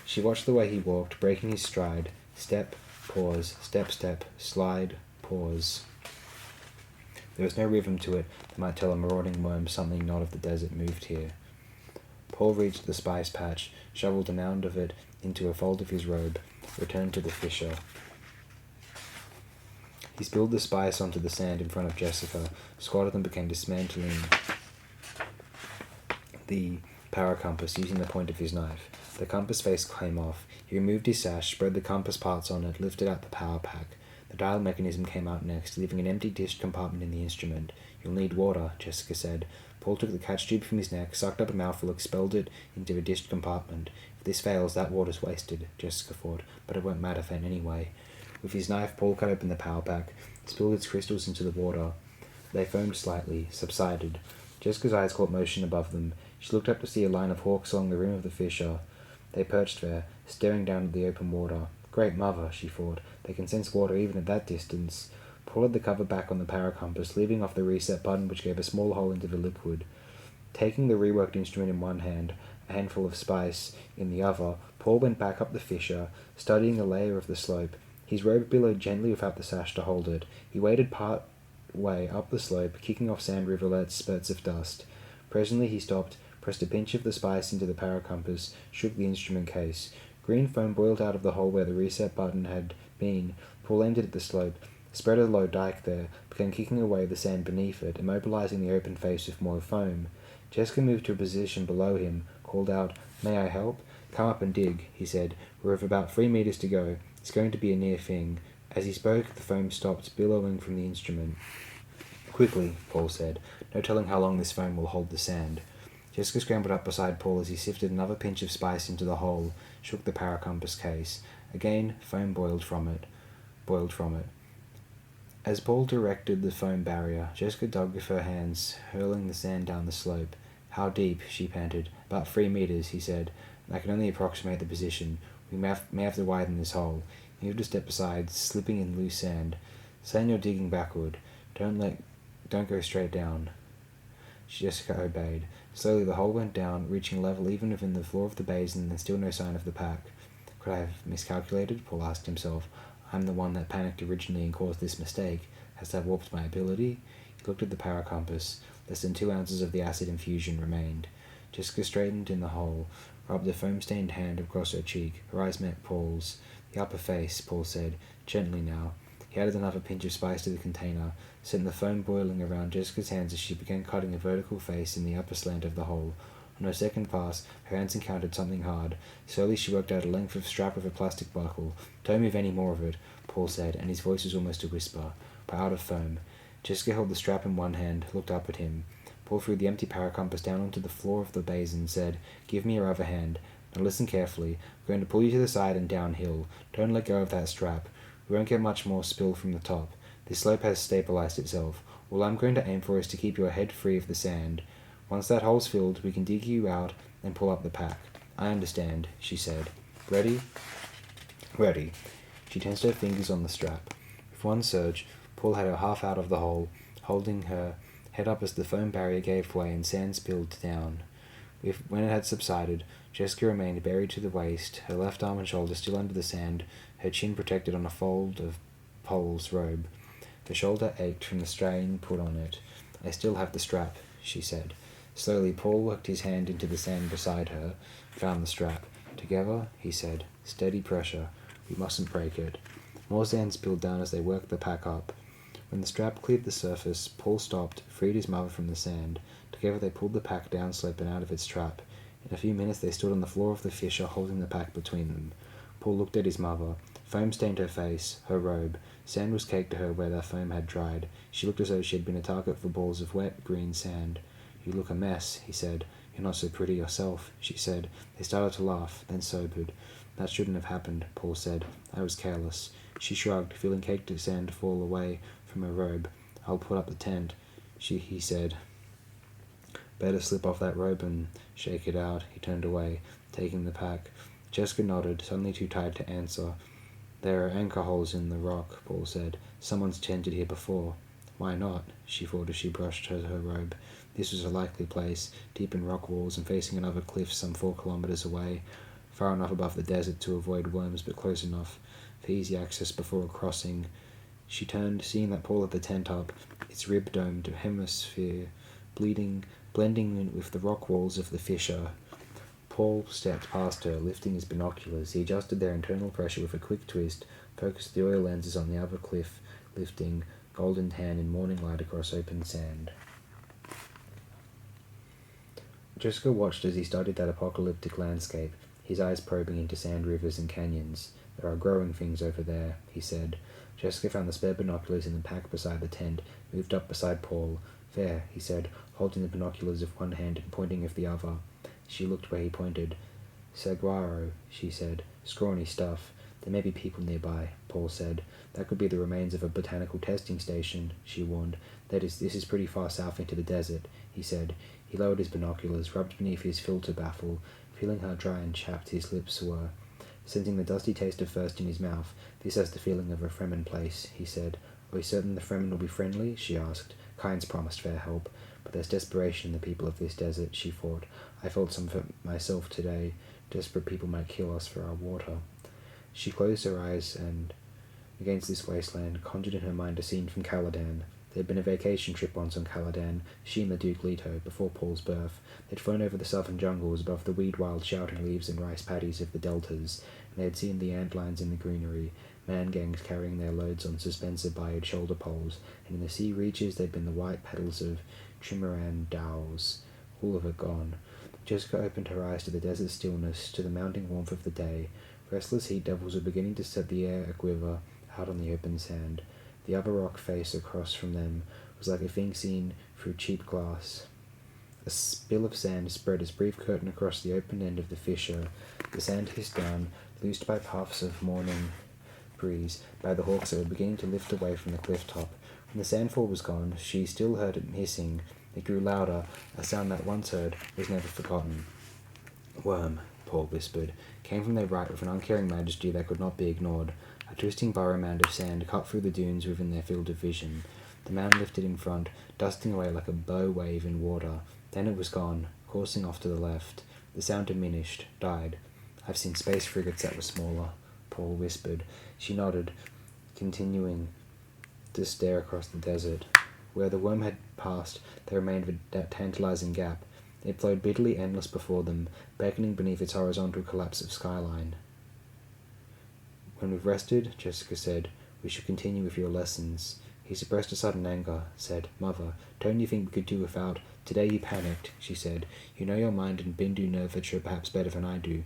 She watched the way he walked, breaking his stride. Step, pause, step, slide, pause. There was no rhythm to it that might tell a marauding worm something not of the desert moved here. Paul reached the spice patch, shoveled a mound of it into a fold of his robe, returned to the fissure. He spilled the spice onto the sand in front of Jessica, squatted and began dismantling the power compass using the point of his knife. The compass face came off. He removed his sash, spread the compass parts on it, lifted out the power pack. The dial mechanism came out next, leaving an empty dished compartment in the instrument. "You'll need water," Jessica said. Paul took the catch tube from his neck, sucked up a mouthful, expelled it into a dished compartment. "If this fails, that water's wasted," Jessica thought, "but it won't matter then anyway." With his knife, Paul cut open the power pack, spilled its crystals into the water. They foamed slightly, subsided. Jessica's eyes caught motion above them. She looked up to see a line of hawks along the rim of the fissure. They perched there, staring down at the open water. "Great mother," she thought, "they can sense water even at that distance." Paul had the cover back on the power compass, leaving off the reset button which gave a small hole into the liquid. Taking the reworked instrument in one hand, a handful of spice in the other, Paul went back up the fissure, studying the layer of the slope. His robe billowed gently without the sash to hold it. He waded part way up the slope, kicking off sand rivulets, spurts of dust. Presently he stopped, pressed a pinch of the spice into the power compass, shook the instrument case. Green foam boiled out of the hole where the reset button had been. Paul aimed it at the slope, spread a low dike there, began kicking away the sand beneath it, immobilizing the open face with more foam. Jessica moved to a position below him, called out, "May I help?" "Come up and dig," he said. "We have about 3 meters to go. It's going to be a near thing." As he spoke, the foam stopped, billowing from the instrument. "Quickly," Paul said. "No telling how long this foam will hold the sand." Jessica scrambled up beside Paul as he sifted another pinch of spice into the hole, shook the power compass case. Again, foam boiled from it. As Paul directed the foam barrier, Jessica dug with her hands, hurling the sand down the slope. "How deep?" she panted. "About 3 meters," he said. "I can only approximate the position. We may have to widen this hole." He moved a step aside, slipping in loose sand. "Say you're digging backward. Don't go straight down." Jessica obeyed. Slowly the hole went down, reaching level even within the floor of the basin, and still no sign of the pack. Could I have miscalculated? Paul asked himself. I'm the one that panicked originally and caused this mistake. Has that warped my ability? He looked at the power compass. Less than 2 ounces of the acid infusion remained. Jessica straightened in the hole, rubbed a foam-stained hand across her cheek. Her eyes met Paul's. "The upper face," Paul said. "Gently now." He added another pinch of spice to the container, sent the foam boiling around Jessica's hands as she began cutting a vertical face in the upper slant of the hole. On her second pass, her hands encountered something hard. Slowly she worked out a length of strap with a plastic buckle. "Don't move any more of it," Paul said, and his voice was almost a whisper. "We're out of foam." Jessica held the strap in one hand, looked up at him. Paul threw the empty power compass down onto the floor of the basin and said, "Give me your other hand. Now listen carefully. We're going to pull you to the side and downhill. Don't let go of that strap. We won't get much more spill from the top. This slope has stabilized itself. All I'm going to aim for is to keep your head free of the sand. Once that hole's filled, we can dig you out and pull up the pack." "I understand," she said. "Ready?" "Ready." She tensed her fingers on the strap. With one surge, Paul had her half out of the hole, holding her head up as the foam barrier gave way and sand spilled down. When it had subsided, Jessica remained buried to the waist, her left arm and shoulder still under the sand, her chin protected on a fold of Paul's robe. Her shoulder ached from the strain put on it. "I still have the strap," she said. Slowly, Paul worked his hand into the sand beside her, found the strap. "Together," he said. "Steady pressure. We mustn't break it." More sand spilled down as they worked the pack up. When the strap cleared the surface, Paul stopped, freed his mother from the sand. Together they pulled the pack downslope and out of its trap. In a few minutes they stood on the floor of the fissure, holding the pack between them. Paul looked at his mother. Foam stained her face, her robe. Sand was caked to her where the foam had dried. She looked as though she had been a target for balls of wet, green sand. "You look a mess," he said. "You're not so pretty yourself," she said. They started to laugh, then sobered. "That shouldn't have happened," Paul said. "I was careless." She shrugged, feeling caked sand fall away from her robe. "I'll put up the tent," he said. "Better slip off that robe and shake it out." He turned away, taking the pack. Jessica nodded, suddenly too tired to answer. "There are anchor holes in the rock," Paul said. "Someone's tented here before." "Why not?" she thought as she brushed her robe. This was a likely place, deep in rock walls and facing another cliff some 4 kilometers away, far enough above the desert to avoid worms but close enough for easy access before a crossing. She turned, seeing that Paul had the tent up, its rib-domed hemisphere blending with the rock walls of the fissure. Paul stepped past her, lifting his binoculars. He adjusted their internal pressure with a quick twist, focused the oil lenses on the other cliff, lifting, golden tan in morning light across open sand. Jessica watched as he studied that apocalyptic landscape, his eyes probing into sand rivers and canyons. "There are growing things over there," he said. Jessica found the spare binoculars in the pack beside the tent, moved up beside Paul. "There," he said, holding the binoculars with one hand and pointing with the other. She looked where he pointed. "Saguaro," she said. "Scrawny stuff." "There may be people nearby," Paul said. "That could be the remains of a botanical testing station," she warned. This is pretty far south into the desert," he said. He lowered his binoculars, rubbed beneath his filter baffle, feeling how dry and chapped his lips were. Sensing the dusty taste of thirst in his mouth, "This has the feeling of a Fremen place," he said. Are we certain the Fremen will be friendly? She asked. Kynes promised fair help, but there's desperation in the people of this desert, she thought. I felt some for myself today. Desperate people might kill us for our water. She closed her eyes and, against this wasteland, conjured in her mind a scene from Caladan. There had been a vacation trip once on Caladan, she and the Duke Leto, before Paul's birth. They'd flown over the southern jungles above the weed-wild shouting leaves and rice paddies of the deltas, and they had seen the ant lions in the greenery, man gangs carrying their loads on suspended bayed shoulder poles, and in the sea reaches they'd been the white petals of trimaran dows, all of it gone. Jessica opened her eyes to the desert stillness, to the mounting warmth of the day. Restless heat devils were beginning to set the air aquiver out on the open sand. The other rock face across from them was like a thing seen through cheap glass. A spill of sand spread its brief curtain across the open end of the fissure. The sand hissed down, loosed by puffs of morning breeze, by the hawks that were beginning to lift away from the cliff top. When the sandfall was gone, she still heard it hissing. It grew louder, a sound that once heard was never forgotten. Worm, Paul whispered, came from their right with an uncaring majesty that could not be ignored. A twisting burrow mound of sand cut through the dunes within their field of vision. The mound lifted in front, dusting away like a bow wave in water. Then it was gone, coursing off to the left. The sound diminished, died. I've seen space frigates that were smaller, Paul whispered. She nodded, continuing to stare across the desert. Where the worm had passed, there remained a tantalizing gap. It flowed bitterly endless before them, beckoning beneath its horizontal collapse of skyline. When we've rested, Jessica said, we should continue with your lessons. He suppressed a sudden anger, said, Mother, don't you think we could do without? Today you panicked, she said. You know your mind and Bindu nervature perhaps better than I do.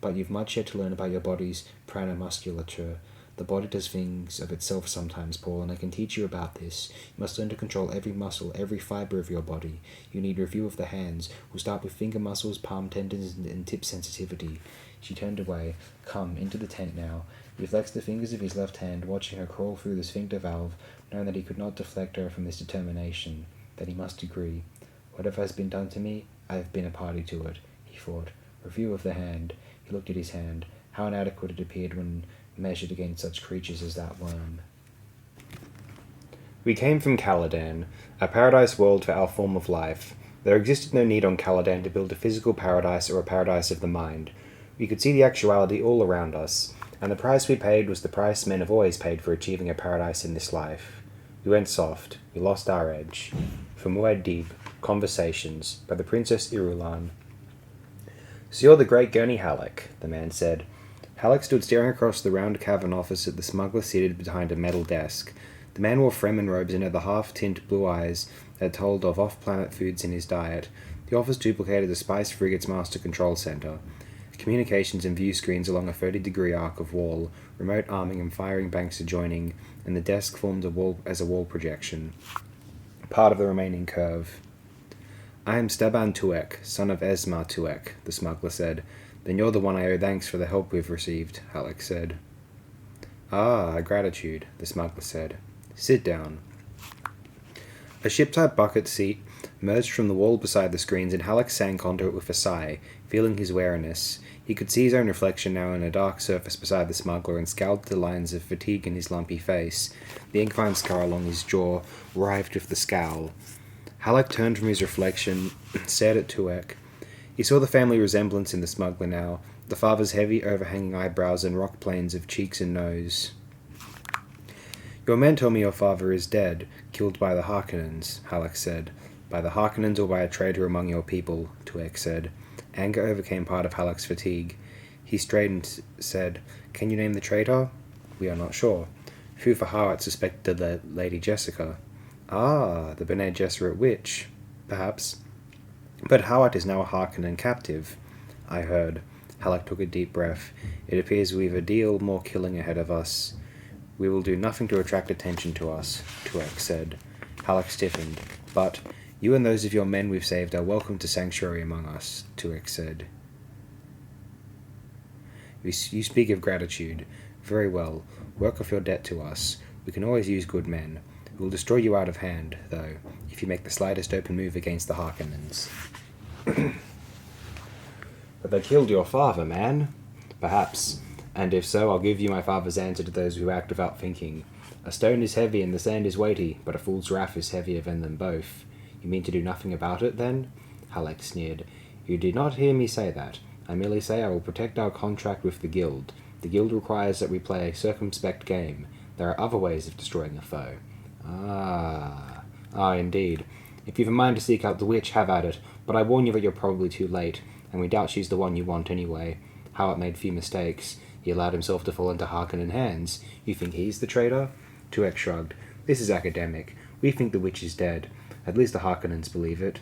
But you've much yet to learn about your body's prana musculature. The body does things of itself sometimes, Paul, and I can teach you about this. You must learn to control every muscle, every fibre of your body. You need review of the hands. We'll start with finger muscles, palm tendons, and tip sensitivity. She turned away. Come, into the tent now. He flexed the fingers of his left hand, watching her crawl through the sphincter valve, knowing that he could not deflect her from this determination, that he must agree. Whatever has been done to me, I have been a party to it, he thought. Review of the hand. He looked at his hand. How inadequate it appeared when measured against such creatures as that worm. We came from Caladan, a paradise world for our form of life. There existed no need on Caladan to build a physical paradise or a paradise of the mind. We could see the actuality all around us, and the price we paid was the price men have always paid for achieving a paradise in this life. We went soft. We lost our edge. From Muad'Dib, Conversations, by the Princess Irulan. So you're the great Gurney Halleck, the man said. Halleck stood staring across the round cavern office at the smuggler seated behind a metal desk. The man wore Fremen robes and had the half-tint blue eyes that told of off-planet foods in his diet. The office duplicated the Spice Frigate's master control center. Communications and view screens along a 30-degree arc of wall, remote arming and firing banks adjoining, and the desk formed as a wall projection, part of the remaining curve. I am Steban Tuek, son of Esma Tuek, the smuggler said. Then you're the one I owe thanks for the help we've received, Halleck said. Ah, gratitude, the smuggler said. Sit down. A ship-type bucket seat emerged from the wall beside the screens, and Halleck sank onto it with a sigh, feeling his weariness. He could see his own reflection now in a dark surface beside the smuggler, and scowled at the lines of fatigue in his lumpy face. The ink-vine scar along his jaw writhed with the scowl. Halleck turned from his reflection and stared at Tuek. He saw the family resemblance in the smuggler now, the father's heavy, overhanging eyebrows and rock planes of cheeks and nose. Your men tell me your father is dead, killed by the Harkonnens, Halleck said. By the Harkonnens or by a traitor among your people, Tuek said. Anger overcame part of Halleck's fatigue. He straightened, said, Can you name the traitor? We are not sure. Fufa Hawat suspected the Lady Jessica. Ah, the Bene Gesserit witch. Perhaps. But Hawat is now a Harkonnen captive. I heard. Halleck took a deep breath. It appears we've a deal more killing ahead of us. We will do nothing to attract attention to us, Tuek said. Halleck stiffened. But you and those of your men we've saved are welcome to sanctuary among us, Tuek said. You speak of gratitude. Very well. Work off your debt to us. We can always use good men. We will destroy you out of hand, though, if you make the slightest open move against the Harkonnens. But they killed your father, man. Perhaps. And if so, I'll give you my father's answer to those who act without thinking. A stone is heavy and the sand is weighty, but a fool's wrath is heavier than them both. You mean to do nothing about it, then? Halleck sneered. You did not hear me say that. I merely say I will protect our contract with the Guild. The Guild requires that we play a circumspect game. There are other ways of destroying a foe. Ah, indeed. If you've a mind to seek out the witch, have at it, but I warn you that you're probably too late, and we doubt she's the one you want anyway. Howard made few mistakes. He allowed himself to fall into Harkonnen hands. You think he's the traitor? Tuek shrugged. This is academic. We think the witch is dead. At least the Harkonnens believe it.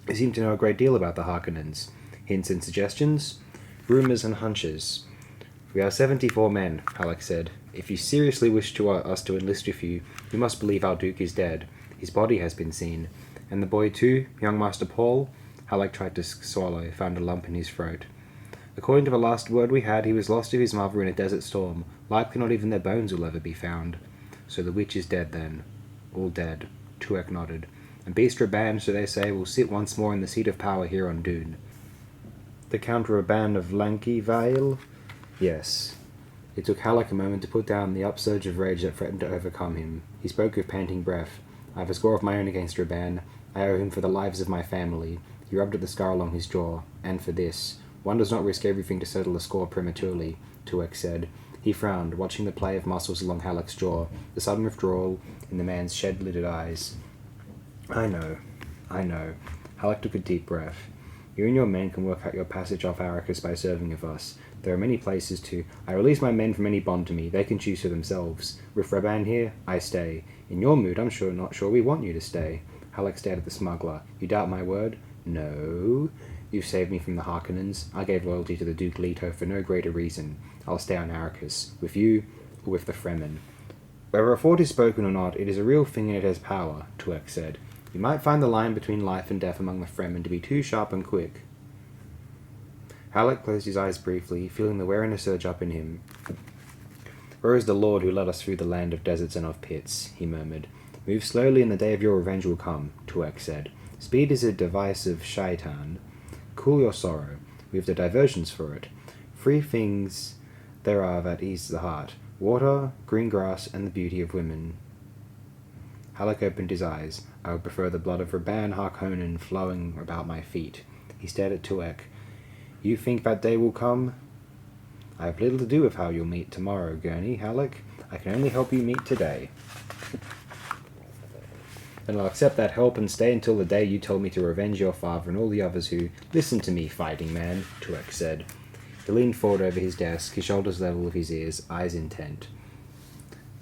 They seem to know a great deal about the Harkonnens. Hints and suggestions? Rumours and hunches. We are 74 men, Halleck said. If you seriously wish us to enlist with you, you must believe our Duke is dead. His body has been seen. And the boy too, young Master Paul? Halleck tried to swallow, found a lump in his throat. According to the last word we had, he was lost to his mother in a desert storm. Likely not even their bones will ever be found. So the witch is dead then. All dead. Tuek nodded. And Beast Raban, so they say, will sit once more in the seat of power here on Dune. The Count Raban of Lanky Vale? Yes. It took Halleck a moment to put down the upsurge of rage that threatened to overcome him. He spoke with panting breath. I have a score of my own against Raban. I owe him for the lives of my family. He rubbed at the scar along his jaw. And for this. One does not risk everything to settle a score prematurely, Tuek said. He frowned, watching the play of muscles along Halleck's jaw, the sudden withdrawal in the man's shed-lidded eyes. I know. Halleck took a deep breath. You and your men can work out your passage off Arrakis by serving with us. There are many places to... I release my men from any bond to me. They can choose for themselves. With Raban here, I stay. In your mood, I'm not sure we want you to stay. Halleck stared at the smuggler. You doubt my word? No. You've saved me from the Harkonnens. I gave loyalty to the Duke Leto for no greater reason. I'll stay on Arrakis. With you, or with the Fremen. Whether a fort is spoken or not, it is a real thing and it has power, Tuek said. You might find the line between life and death among the Fremen to be too sharp and quick. Halleck closed his eyes briefly, feeling the wariness surge up in him. Where is the Lord who led us through the land of deserts and of pits? He murmured. Move slowly and the day of your revenge will come, Tuek said. Speed is a device of Shaitan. Cool your sorrow. We have the diversions for it. 3 things there are that ease the heart. Water, green grass, and the beauty of women. Halleck opened his eyes. I would prefer the blood of Raban Harkonnen flowing about my feet. He stared at Tuek. You think that day will come? I have little to do with how you'll meet tomorrow, Gurney, Halleck. I can only help you meet today. Then I'll accept that help and stay until the day you told me to revenge your father and all the others who... Listen to me, fighting man, Tuek said. He leaned forward over his desk, his shoulders level with his ears, eyes intent.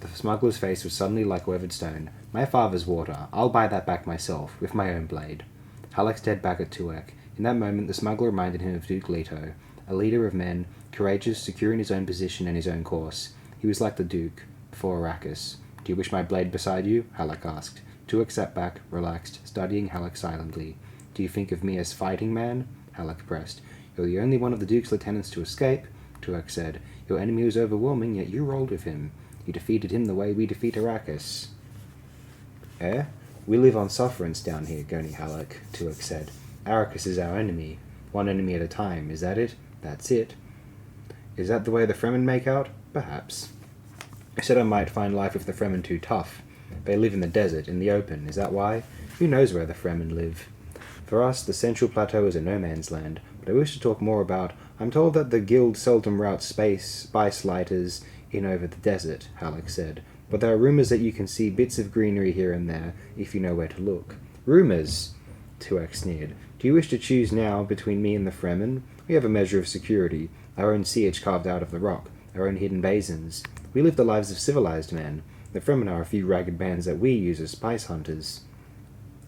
The smuggler's face was suddenly like weathered stone. My father's water. I'll buy that back myself, with my own blade. Halleck stared back at Tuek. In that moment, the smuggler reminded him of Duke Leto, a leader of men, courageous, secure in his own position and his own course. He was like the Duke, before Arrakis. Do you wish my blade beside you? Halleck asked. Tuek sat back, relaxed, studying Halleck silently. Do you think of me as fighting man? Halleck pressed. You're the only one of the Duke's lieutenants to escape, Tuek said. Your enemy was overwhelming, yet you rolled with him. You defeated him the way we defeat Arrakis. Eh? We live on sufferance down here, Gurney Halleck, Tuek said. Arrakis is our enemy. One enemy at a time, is that it? That's it. Is that the way the Fremen make out? Perhaps. I said I might find life with the Fremen too tough. They live in the desert, in the open, is that why? Who knows where the Fremen live? For us, the Central Plateau is a no-man's land, but I wish to talk more about... I'm told that the Guild seldom routes spice lighters in over the desert, Halleck said, but there are rumours that you can see bits of greenery here and there, if you know where to look. Rumours? Tuek sneered. Do you wish to choose now between me and the Fremen? We have a measure of security, our own siege carved out of the rock, our own hidden basins. We live the lives of civilized men. The Fremen are a few ragged bands that we use as spice hunters.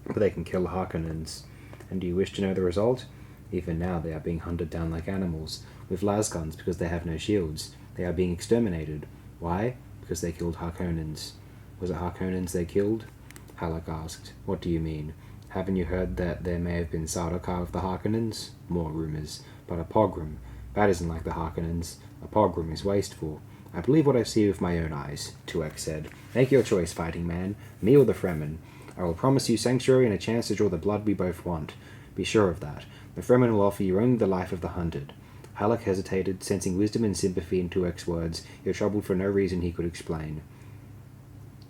But they can kill the Harkonnens. And do you wish to know the result? Even now they are being hunted down like animals, with lasguns because they have no shields. They are being exterminated. Why? Because they killed Harkonnens. Was it Harkonnens they killed? Halleck asked. What do you mean? Haven't you heard that there may have been Sardaukar with the Harkonnens? More rumours. But a pogrom. That isn't like the Harkonnens. A pogrom is wasteful. I believe what I see with my own eyes, Tuek said. Make your choice, fighting man. Me or the Fremen. I will promise you sanctuary and a chance to draw the blood we both want. Be sure of that. The Fremen will offer you only the life of the hunted. Halleck hesitated, sensing wisdom and sympathy in Tuek's words, yet troubled for no reason he could explain.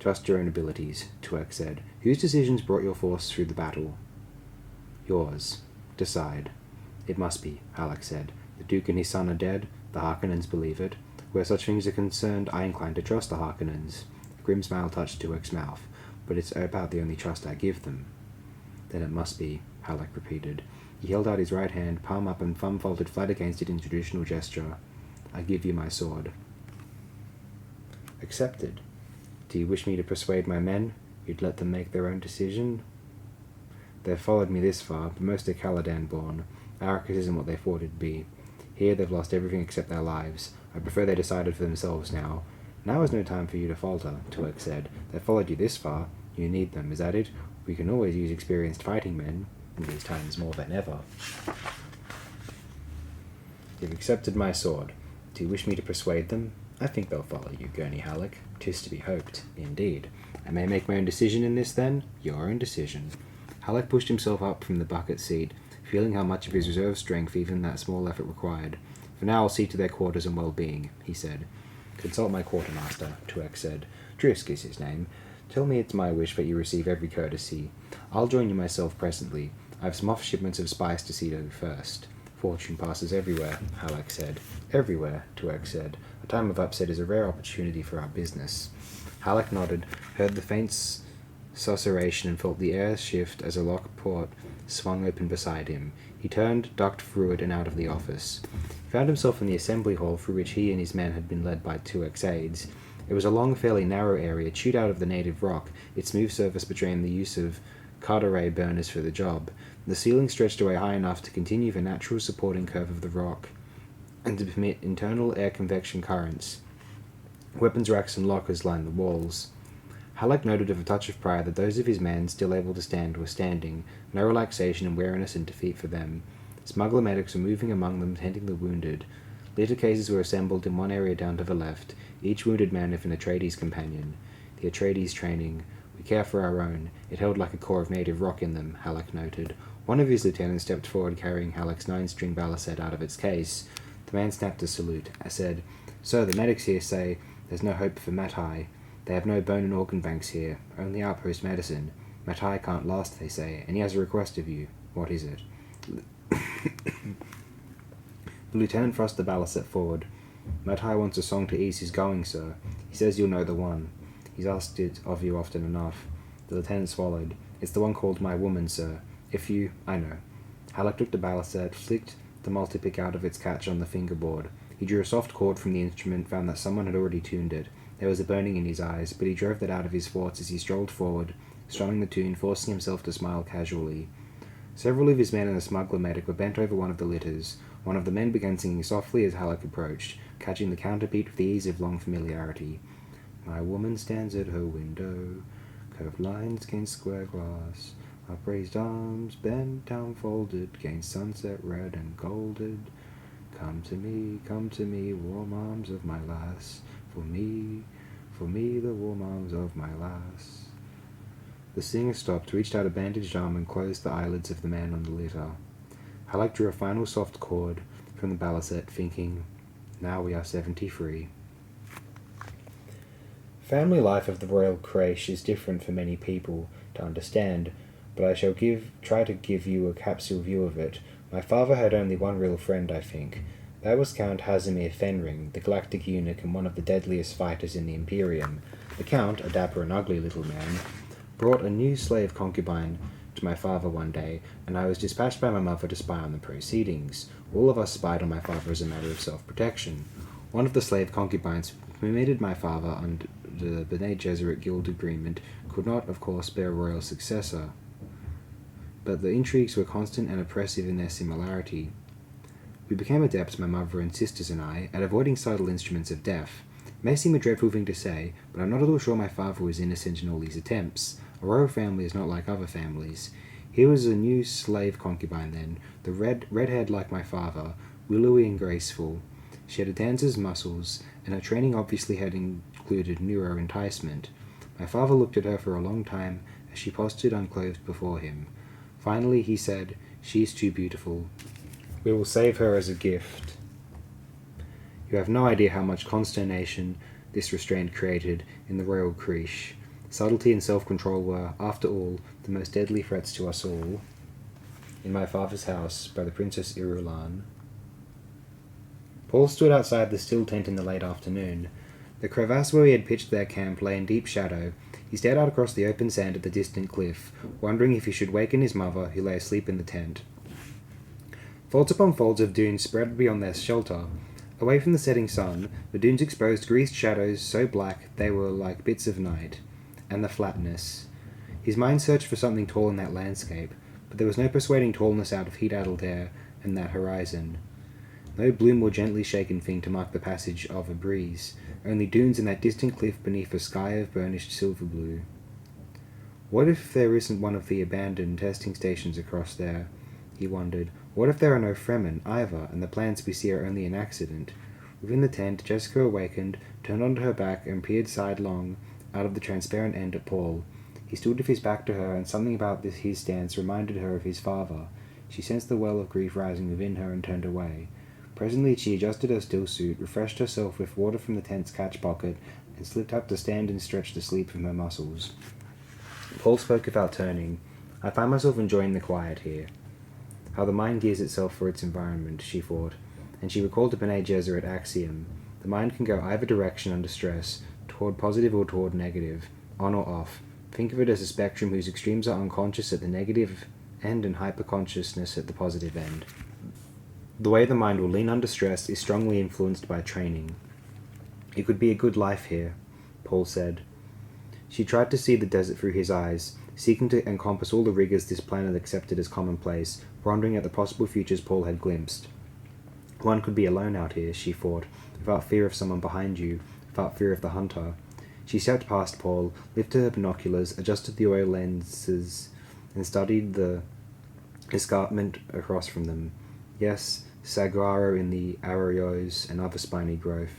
Trust your own abilities, Tuek said. Whose decisions brought your force through the battle? Yours. Decide. It must be, Halleck said. The Duke and his son are dead. The Harkonnens believe it. Where such things are concerned, I incline to trust the Harkonnens. A grim smile touched Tuek's mouth. But it's about the only trust I give them. Then it must be, Halleck repeated. He held out his right hand, palm up and thumb folded flat against it in traditional gesture. I give you my sword. Accepted. Do you wish me to persuade my men? You'd let them make their own decision? They've followed me this far, but most are Caladan born. Arrakis isn't what they thought it'd be. Here they've lost everything except their lives. I prefer they decided for themselves now. Now is no time for you to falter, Tuek said. They've followed you this far. You need them, is that it? We can always use experienced fighting men, in these times more than ever. You've accepted my sword. Do you wish me to persuade them? I think they'll follow you, Gurney Halleck. 'Tis to be hoped, indeed. I may make my own decision in this, then? Your own decision. Halleck pushed himself up from the bucket seat, feeling how much of his reserve strength even that small effort required. For now I'll see to their quarters and well-being, he said. Consult my quartermaster, Tuek said. Drisk is his name. Tell me it's my wish that you receive every courtesy. I'll join you myself presently. I have some off shipments of spice to see to first. Fortune passes everywhere, Halleck said. Everywhere, Tuek said. A time of upset is a rare opportunity for our business. Halleck nodded, heard the faint susurration and felt the air shift as a locked port swung open beside him. He turned, ducked through it and out of the office. He found himself in the assembly hall through which he and his men had been led by Tuek's aides. It was a long, fairly narrow area, chewed out of the native rock, its smooth surface betraying the use of Carteret burners for the job. The ceiling stretched away high enough to continue the natural supporting curve of the rock, and to permit internal air convection currents. Weapons racks and lockers lined the walls. Halleck noted with a touch of pride that those of his men still able to stand were standing, no relaxation and weariness in defeat for them. Smuggler medics were moving among them, tending the wounded. Litter cases were assembled in one area down to the left, each wounded man with an Atreides companion. The Atreides training. We care for our own. It held like a core of native rock in them, Halleck noted. One of his lieutenants stepped forward carrying Halleck's 9-string balisette out of its case. The man snapped a salute. I said, Sir, the medics here say there's no hope for Matai. They have no bone and organ banks here, only outpost medicine. Matai can't last, they say, and he has a request of you. What is it? The lieutenant thrust the balisette forward. Matai wants a song to ease his going, sir. He says you'll know the one. He's asked it of you often enough. The lieutenant swallowed. It's the one called My Woman, sir. If you... I know. Halleck took the balisette, flicked the multi-pick out of its catch on the fingerboard. He drew a soft chord from the instrument, found that someone had already tuned it. There was a burning in his eyes, but he drove that out of his thoughts as he strolled forward, strumming the tune, forcing himself to smile casually. Several of his men and the smuggler medic were bent over one of the litters. One of the men began singing softly as Halleck approached, catching the counterbeat with the ease of long familiarity. My woman stands at her window, curved lines against square glass, upraised arms bent down folded against sunset red and golded. Come to me, warm arms of my lass, for me, the warm arms of my lass. The singer stopped, reached out a bandaged arm and closed the eyelids of the man on the litter. Halleck drew a final soft chord from the balisette, thinking, now we are 73. Family life of the royal crèche is different for many people to understand, but I shall try to give you a capsule view of it. My father had only one real friend, I think. That was Count Hazimir Fenring, the galactic eunuch and one of the deadliest fighters in the Imperium. The Count, a dapper and ugly little man, brought a new slave concubine to my father one day, and I was dispatched by my mother to spy on the proceedings. All of us spied on my father as a matter of self-protection. One of the slave concubines, who permitted my father under the Bene Gesserit Guild agreement, could not, of course, bear a royal successor. But the intrigues were constant and oppressive in their similarity. We became adepts, my mother and sisters and I, at avoiding subtle instruments of death. It may seem a dreadful thing to say, but I'm not at all sure my father was innocent in all these attempts. A royal family is not like other families. Here was a new slave concubine then, the red-haired like my father, willowy and graceful. She had a dancer's muscles, and her training obviously had included neuro enticement. My father looked at her for a long time as she postured unclothed before him. Finally he said, "She is too beautiful. We will save her as a gift." You have no idea how much consternation this restraint created in the royal crèche. Subtlety and self-control were, after all, the most deadly threats to us all. In My Father's House by the Princess Irulan. Paul stood outside the still tent in the late afternoon. The crevasse where he had pitched their camp lay in deep shadow. He stared out across the open sand at the distant cliff, wondering if he should waken his mother, who lay asleep in the tent. Folds upon folds of dunes spread beyond their shelter. Away from the setting sun, the dunes exposed greased shadows so black they were like bits of night. And the flatness. His mind searched for something tall in that landscape, but there was no persuading tallness out of heat-addled air and that horizon. No bloom or gently shaken thing to mark the passage of a breeze, only dunes and that distant cliff beneath a sky of burnished silver blue. What if there isn't one of the abandoned testing stations across there? He wondered. What if there are no Fremen, either, and the plants we see are only an accident? Within the tent, Jessica awakened, turned onto her back, and peered sidelong out of the transparent end at Paul. He stood with his back to her, and something about his stance reminded her of his father. She sensed the well of grief rising within her and turned away. Presently she adjusted her still suit, refreshed herself with water from the tent's catch pocket, and slipped up to stand and stretch the sleep from her muscles. Paul spoke without turning. I find myself enjoying the quiet here. How the mind gears itself for its environment, she thought, and she recalled the Bene Gesserit axiom. The mind can go either direction under stress, toward positive or toward negative, on or off. Think of it as a spectrum whose extremes are unconscious at the negative end and hyperconsciousness at the positive end. The way the mind will lean under stress is strongly influenced by training. It could be a good life here, Paul said. She tried to see the desert through his eyes, seeking to encompass all the rigours this planet accepted as commonplace, wondering at the possible futures Paul had glimpsed. One could be alone out here, she thought, without fear of someone behind you, without fear of the hunter. She stepped past Paul, lifted her binoculars, adjusted the oil lenses, and studied the escarpment across from them. Yes, saguaro in the arroyos and other spiny growth,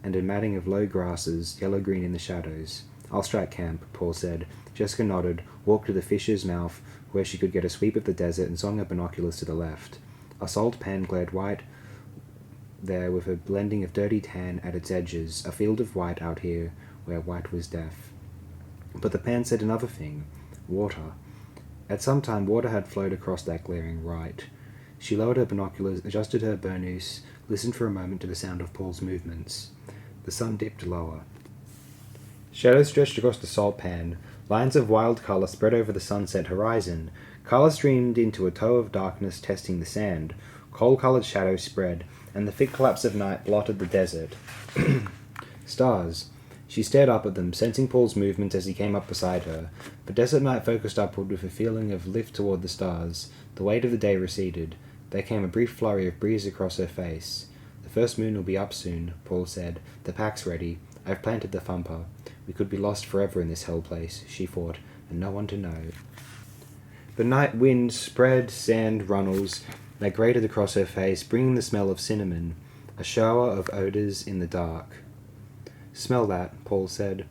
and a matting of low grasses, yellow-green in the shadows. I'll strike camp, Paul said. Jessica nodded, walked to the fish's mouth, where she could get a sweep of the desert, and swung her binoculars to the left. A salt pan glared white there with a blending of dirty tan at its edges, a field of white out here, where white was death. But the pan said another thing. Water. At some time water had flowed across that glaring right. She lowered her binoculars, adjusted her burnous, listened for a moment to the sound of Paul's movements. The sun dipped lower. Shadows stretched across the salt pan. Lines of wild colour spread over the sunset horizon. Colour streamed into a toe of darkness, testing the sand. Coal-coloured shadows spread, and the thick collapse of night blotted the desert. Stars. She stared up at them, sensing Paul's movements as he came up beside her. The desert night focused upward with a feeling of lift toward the stars. The weight of the day receded. There came a brief flurry of breeze across her face. The first moon will be up soon, Paul said. The pack's ready. I've planted the thumper. We could be lost forever in this hell place, she thought, and no one to know. The night wind spread sand runnels that grated across her face, bringing the smell of cinnamon, a shower of odours in the dark. Smell that, Paul said.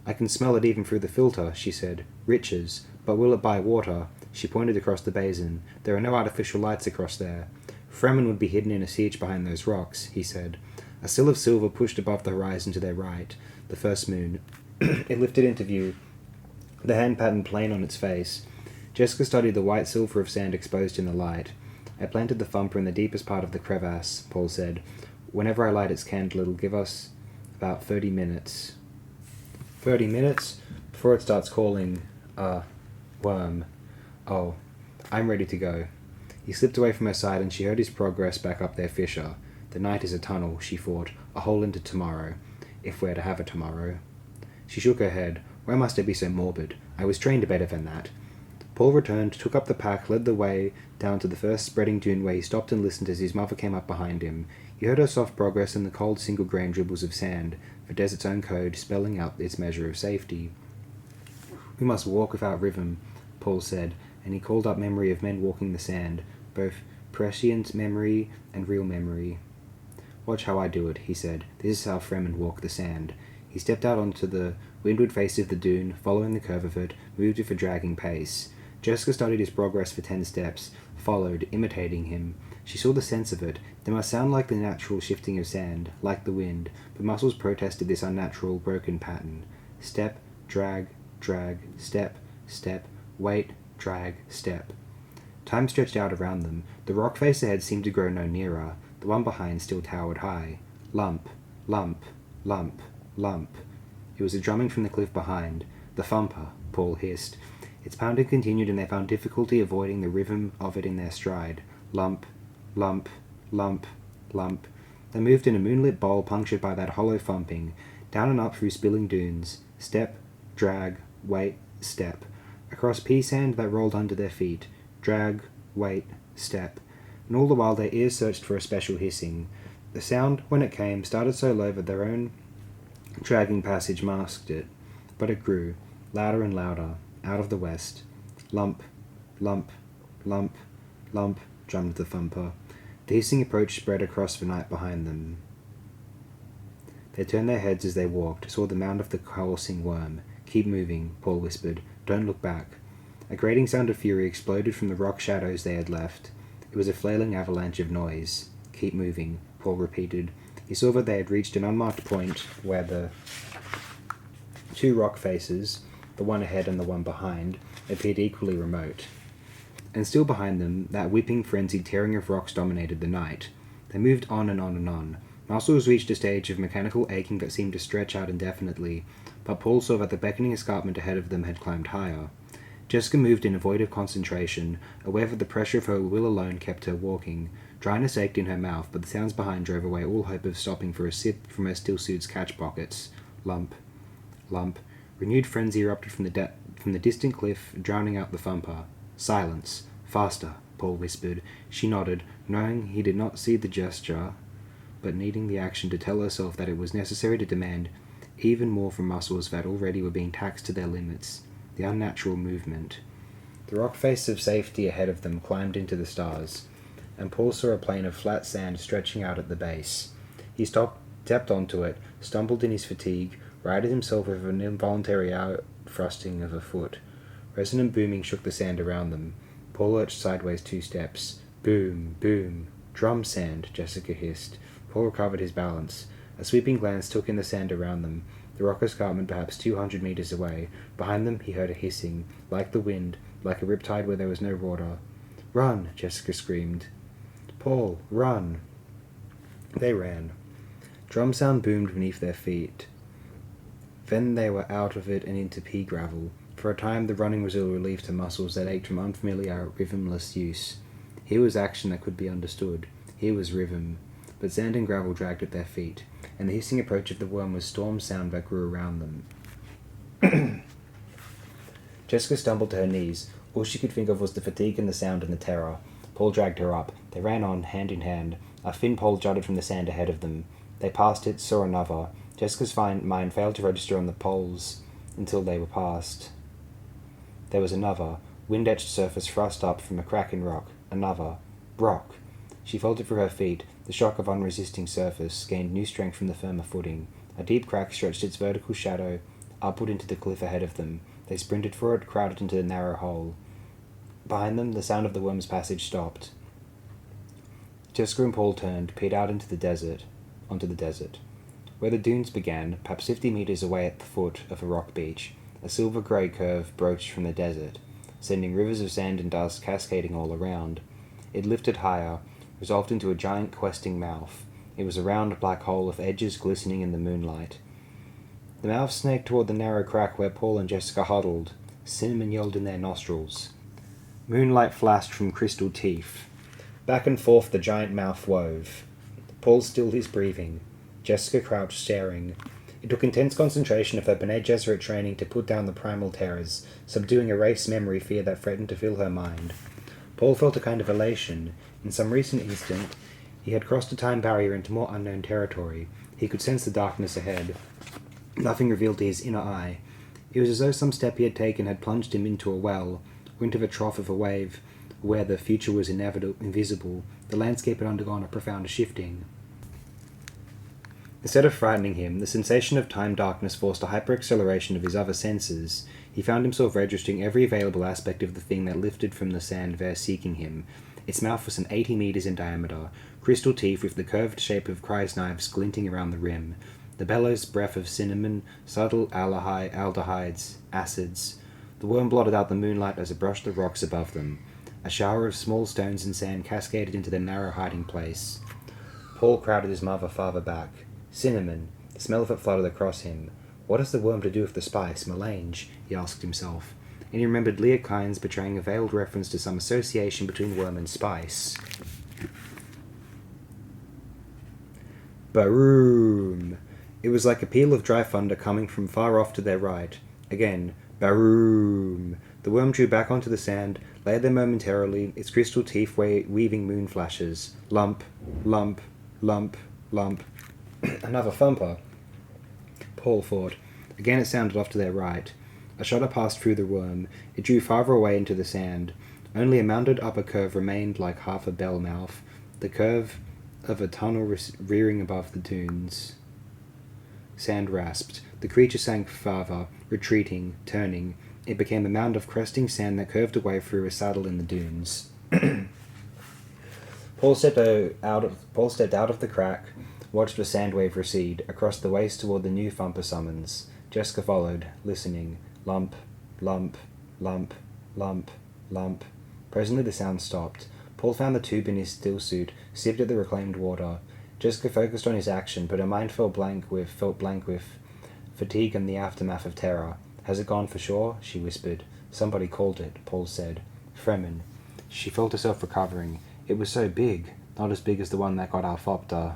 I can smell it even through the filter, she said. Riches. But will it buy water? She pointed across the basin. There are no artificial lights across there. Fremen would be hidden in a siege behind those rocks, he said. A sill of silver pushed above the horizon to their right, the first moon. It lifted into view, the hand pattern plain on its face. Jessica studied the white silver of sand exposed in the light. I planted the thumper in the deepest part of the crevasse, Paul said. Whenever I light its candle, it'll give us about 30 minutes. 30 minutes? Before it starts calling, worm. Oh, I'm ready to go. He slipped away from her side, and she heard his progress back up their fissure. The night is a tunnel, she thought, a hole into tomorrow, if we're to have a tomorrow. She shook her head. Why must I be so morbid? I was trained better than that. Paul returned, took up the pack, led the way down to the first spreading dune where he stopped and listened as his mother came up behind him. He heard her soft progress and the cold single-grain dribbles of sand, the desert's own code spelling out its measure of safety. We must walk without rhythm, Paul said, and he called up memory of men walking the sand, both prescient memory and real memory. Watch how I do it, he said. This is how Fremen walk the sand. He stepped out onto the windward face of the dune, following the curve of it, moved with a dragging pace. Jessica studied his progress for 10 steps, followed, imitating him. She saw the sense of it. They must sound like the natural shifting of sand, like the wind, but muscles protested this unnatural, broken pattern. Step, drag, drag, step, step, wait, drag, step. Time stretched out around them. The rock face ahead seemed to grow no nearer. The one behind still towered high. Lump, lump, lump, lump. It was a drumming from the cliff behind. The thumper, Paul hissed. Its pounding continued, and they found difficulty avoiding the rhythm of it in their stride. Lump, lump, lump, lump. They moved in a moonlit bowl punctured by that hollow thumping, down and up through spilling dunes. Step, drag, wait, step. Across pea sand that rolled under their feet. Drag, wait, step. And all the while their ears searched for a special hissing. The sound, when it came, started so low that their own dragging passage masked it. But it grew, louder and louder, out of the west. Lump, lump, lump, lump, drummed the thumper. The hissing approach spread across the night behind them. They turned their heads as they walked, saw the mound of the coursing worm. Keep moving, Paul whispered. Don't look back. A grating sound of fury exploded from the rock shadows they had left. It was a flailing avalanche of noise. Keep moving, Paul repeated. He saw that they had reached an unmarked point where the two rock faces, the one ahead and the one behind, appeared equally remote. And still behind them, that whipping, frenzied tearing of rocks dominated the night. They moved on and on and on. Muscles reached a stage of mechanical aching that seemed to stretch out indefinitely, but Paul saw that the beckoning escarpment ahead of them had climbed higher. Jessica moved in a void of concentration, aware that the pressure of her will alone kept her walking. Dryness ached in her mouth, but the sounds behind drove away all hope of stopping for a sip from her stillsuit's catch pockets. Lump, lump. Renewed frenzy erupted from the distant cliff, drowning out the thumper. Silence. Faster, Paul whispered. She nodded, knowing he did not see the gesture, but needing the action to tell herself that it was necessary to demand even more from muscles that already were being taxed to their limits. The unnatural movement. The rock face of safety ahead of them climbed into the stars, and Paul saw a plain of flat sand stretching out at the base. He stepped onto it, stumbled in his fatigue, righted himself with an involuntary out-thrusting of a foot. Resonant booming shook the sand around them. Paul lurched sideways 2 steps. Boom, boom. Drum sand, Jessica hissed. Paul recovered his balance. A sweeping glance took in the sand around them. The rock escarpment perhaps 200 meters away. Behind them he heard a hissing, like the wind, like a riptide where there was no water. Run, Jessica screamed. Paul, run. They ran. Drum sound boomed beneath their feet. Then they were out of it and into pea gravel. For a time the running was a relief to muscles that ached from unfamiliar, rhythmless use. Here was action that could be understood. Here was rhythm. But sand and gravel dragged at their feet, and the hissing approach of the worm was storm sound that grew around them. Jessica stumbled to her knees. All she could think of was the fatigue and the sound and the terror. Paul dragged her up. They ran on, hand in hand. A thin pole jutted from the sand ahead of them. They passed it, saw another. Jessica's mind failed to register on the poles until they were past. There was another, wind-etched surface thrust up from a crack in rock. Another. Rock. She faltered through her feet. The shock of unresisting surface gained new strength from the firmer footing. A deep crack stretched its vertical shadow upward into the cliff ahead of them. They sprinted for it, crowded into the narrow hole. Behind them, the sound of the worm's passage stopped. Jessica and Paul turned, peered out onto the desert. Where the dunes began, perhaps 50 meters away at the foot of a rock beach, a silver-grey curve broached from the desert, sending rivers of sand and dust cascading all around. It lifted higher, resolved into a giant questing mouth. It was a round black hole with edges glistening in the moonlight. The mouth snaked toward the narrow crack where Paul and Jessica huddled. Cinnamon yelled in their nostrils. Moonlight flashed from crystal teeth. Back and forth the giant mouth wove. Paul stilled his breathing. Jessica crouched, staring. It took intense concentration of her Bene Gesserit training to put down the primal terrors, subduing a race memory fear that threatened to fill her mind. Paul felt a kind of elation. In some recent instant, he had crossed a time barrier into more unknown territory. He could sense the darkness ahead. Nothing revealed to his inner eye. It was as though some step he had taken had plunged him into a well, or into the trough of a wave, where the future was invisible. The landscape had undergone a profound shifting. Instead of frightening him, the sensation of time darkness forced a hyper-acceleration of his other senses. He found himself registering every available aspect of the thing that lifted from the sand there seeking him. Its mouth was some 80 meters in diameter, crystal teeth with the curved shape of cry's knives glinting around the rim. the bellows breath of cinnamon, subtle aldehydes, acids. The worm blotted out the moonlight as it brushed the rocks above them. A shower of small stones and sand cascaded into their narrow hiding place. Paul crowded his mother farther back. Cinnamon. The smell of it flooded across him. What has the worm to do with the spice, melange? He asked himself. And he remembered Leokine's betraying a veiled reference to some association between worm and spice. Baroom! It was like a peal of dry thunder coming from far off to their right. Again, baroom! The worm drew back onto the sand, lay there momentarily, its crystal teeth weaving moon flashes. Lump, lump, lump, lump. Another thumper, Paul thought. Again it sounded off to their right. A shudder passed through the worm. It drew farther away into the sand. Only a mounded upper curve remained like half a bell mouth, the curve of a tunnel rearing above the dunes. Sand rasped. The creature sank farther, retreating, turning. It became a mound of cresting sand that curved away through a saddle in the dunes. Paul stepped out of the crack, watched the sand wave recede, across the waste toward the new thumper summons. Jessica followed, listening. Lump, lump, lump, lump, lump. Presently the sound stopped. Paul found the tube in his still suit, sipped at the reclaimed water. Jessica focused on his action, but her mind felt blank with fatigue and the aftermath of terror. Has it gone for sure? She whispered. Somebody called it, Paul said. Fremen. She felt herself recovering. It was so big, not as big as the one that got our Thopter.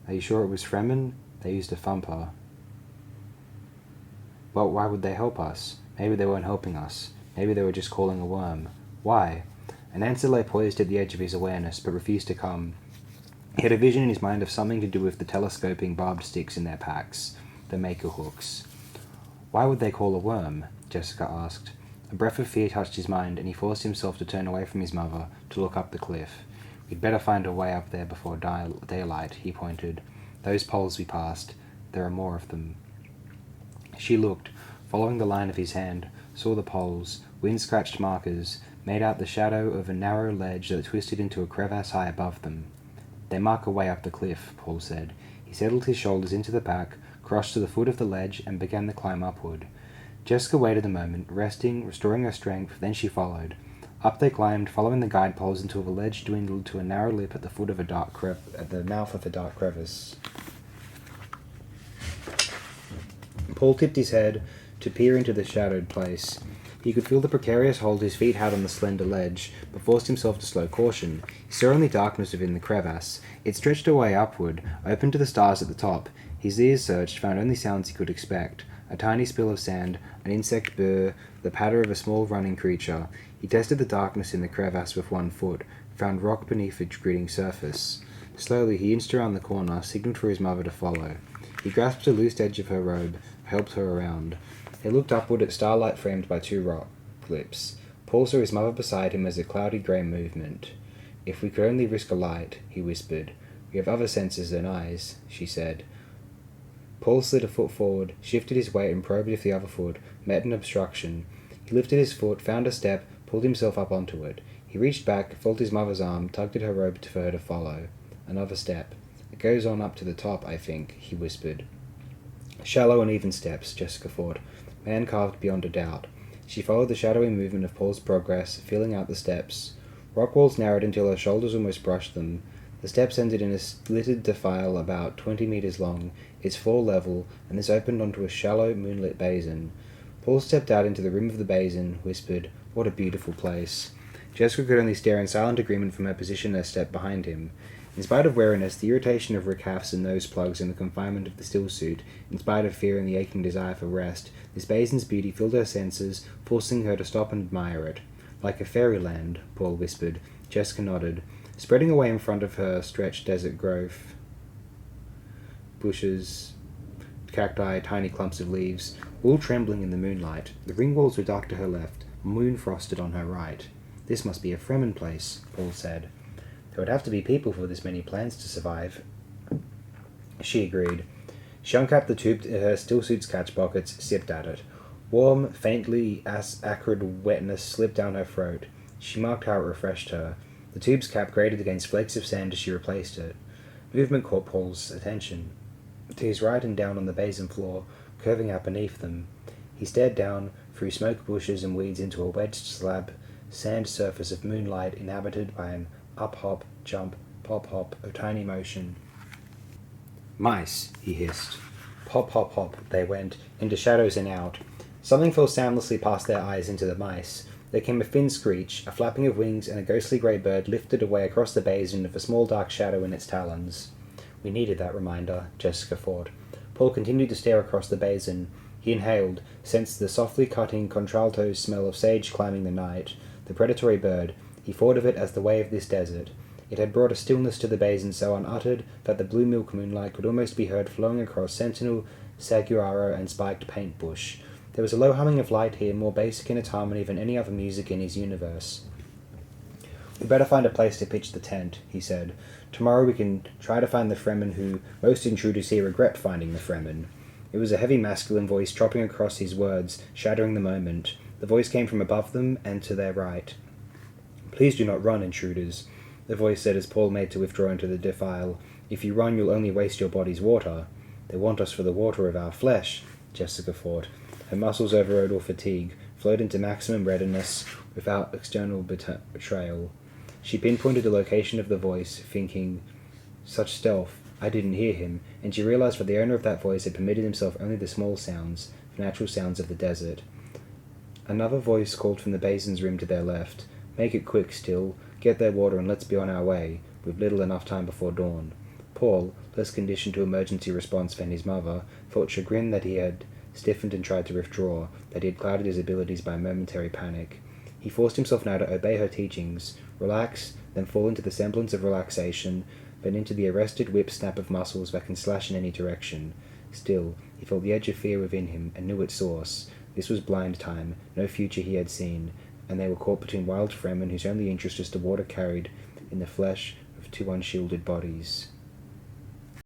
Are you sure it was Fremen? They used a thumper. Well, why would they help us? Maybe they weren't helping us. Maybe they were just calling a worm. Why? An answer lay poised at the edge of his awareness, but refused to come. He had a vision in his mind of something to do with the telescoping barbed sticks in their packs, the maker hooks. Why would they call a worm? Jessica asked. A breath of fear touched his mind, and he forced himself to turn away from his mother, to look up the cliff. We'd better find a way up there before daylight, he pointed. Those poles we passed, there are more of them. She looked, following the line of his hand, saw the poles, wind-scratched markers, made out the shadow of a narrow ledge that twisted into a crevasse high above them. They mark a way up the cliff, Paul said. He settled his shoulders into the pack, crossed to the foot of the ledge, and began the climb upward. Jessica waited a moment, resting, restoring her strength, then she followed. Up they climbed, following the guide poles until the ledge dwindled to a narrow lip at the foot of at the mouth of a dark crevice. Paul tipped his head to peer into the shadowed place. He could feel the precarious hold his feet had on the slender ledge, but forced himself to slow caution. He saw only darkness within the crevasse. It stretched away upward, open to the stars at the top. His ears searched, found only sounds he could expect. A tiny spill of sand, an insect burr, the patter of a small running creature. He tested the darkness in the crevasse with one foot, found rock beneath its gritting surface. Slowly he inched around the corner, signaled for his mother to follow. He grasped the loose edge of her robe, helped her around. He looked upward at starlight framed by two rock clips. Paul saw his mother beside him as a cloudy grey movement. If we could only risk a light, he whispered. We have other senses than eyes, she said. Paul slid a foot forward, shifted his weight and probed if the other foot met an obstruction. He lifted his foot, found a step, pulled himself up onto it. He reached back, felt his mother's arm, tugged at her robe for her to follow. Another step. It goes on up to the top, I think, he whispered. Shallow and even steps, Jessica thought. Man carved beyond a doubt. She followed the shadowy movement of Paul's progress, feeling out the steps. Rock walls narrowed until her shoulders almost brushed them. The steps ended in a slitted defile about 20 meters long, its floor level, and this opened onto a shallow, moonlit basin. Paul stepped out into the rim of the basin, whispered, What a beautiful place. Jessica could only stare in silent agreement from her position a step behind him. In spite of weariness, the irritation of rickhaffs and nose plugs and the confinement of the still suit, in spite of fear and the aching desire for rest, this basin's beauty filled her senses, forcing her to stop and admire it. Like a fairyland, Paul whispered. Jessica nodded. Spreading away in front of her stretched desert growth. Bushes, cacti, tiny clumps of leaves, all trembling in the moonlight. The ring walls were dark to her left, moon-frosted on her right. This must be a Fremen place, Paul said. There would have to be people for this many plants to survive. She agreed. She uncapped the tube to her still-suit's catch pockets, sipped at it. Warm, faintly acrid wetness slipped down her throat. She marked how it refreshed her. The tube's cap grated against flakes of sand as she replaced it. Movement caught Paul's attention. to his right and down on the basin floor, curving out beneath them. He stared down through smoke bushes and weeds into a wedged slab sand surface of moonlight inhabited by an up-hop, jump, pop-hop of tiny motion. "Mice," he hissed. Pop, hop, hop, they went, into shadows and out. Something fell soundlessly past their eyes into the mice. There came a thin screech, a flapping of wings, and a ghostly grey bird lifted away across the basin with a small dark shadow in its talons. We needed that reminder, Jessica thought. Paul continued to stare across the basin. He inhaled, sensed the softly cutting contralto smell of sage climbing the night. The predatory bird, he thought of it as the way of this desert. It had brought a stillness to the basin so unuttered that the blue milk moonlight could almost be heard flowing across sentinel, saguaro, and spiked paint bush. There was a low humming of light here, more basic in its harmony than any other music in his universe. "We'd better find a place to pitch the tent," he said. "Tomorrow we can try to find the Fremen who most intruders here regret finding the Fremen." It was a heavy masculine voice chopping across his words, shattering the moment. The voice came from above them and to their right. "Please do not run, intruders," the voice said as Paul made to withdraw into the defile. "If you run, you'll only waste your body's water." "They want us for the water of our flesh," Jessica thought. Her muscles overrode all fatigue, flowed into maximum readiness without external betrayal. She pinpointed the location of the voice, thinking, "Such stealth, I didn't hear him," and she realized that the owner of that voice had permitted himself only the small sounds, the natural sounds of the desert. Another voice called from the basin's rim to their left. "Make it quick, Still. Get their water and let's be on our way. We've little enough time before dawn." Paul, less conditioned to emergency response than his mother, felt chagrin that he had stiffened and tried to withdraw, that he had clouded his abilities by momentary panic. He forced himself now to obey her teachings, relax, then fall into the semblance of relaxation, then into the arrested whip snap of muscles that can slash in any direction. Still, he felt the edge of fear within him, and knew its source. This was blind time, no future he had seen, and they were caught between wild Fremen whose only interest was the water carried in the flesh of two unshielded bodies.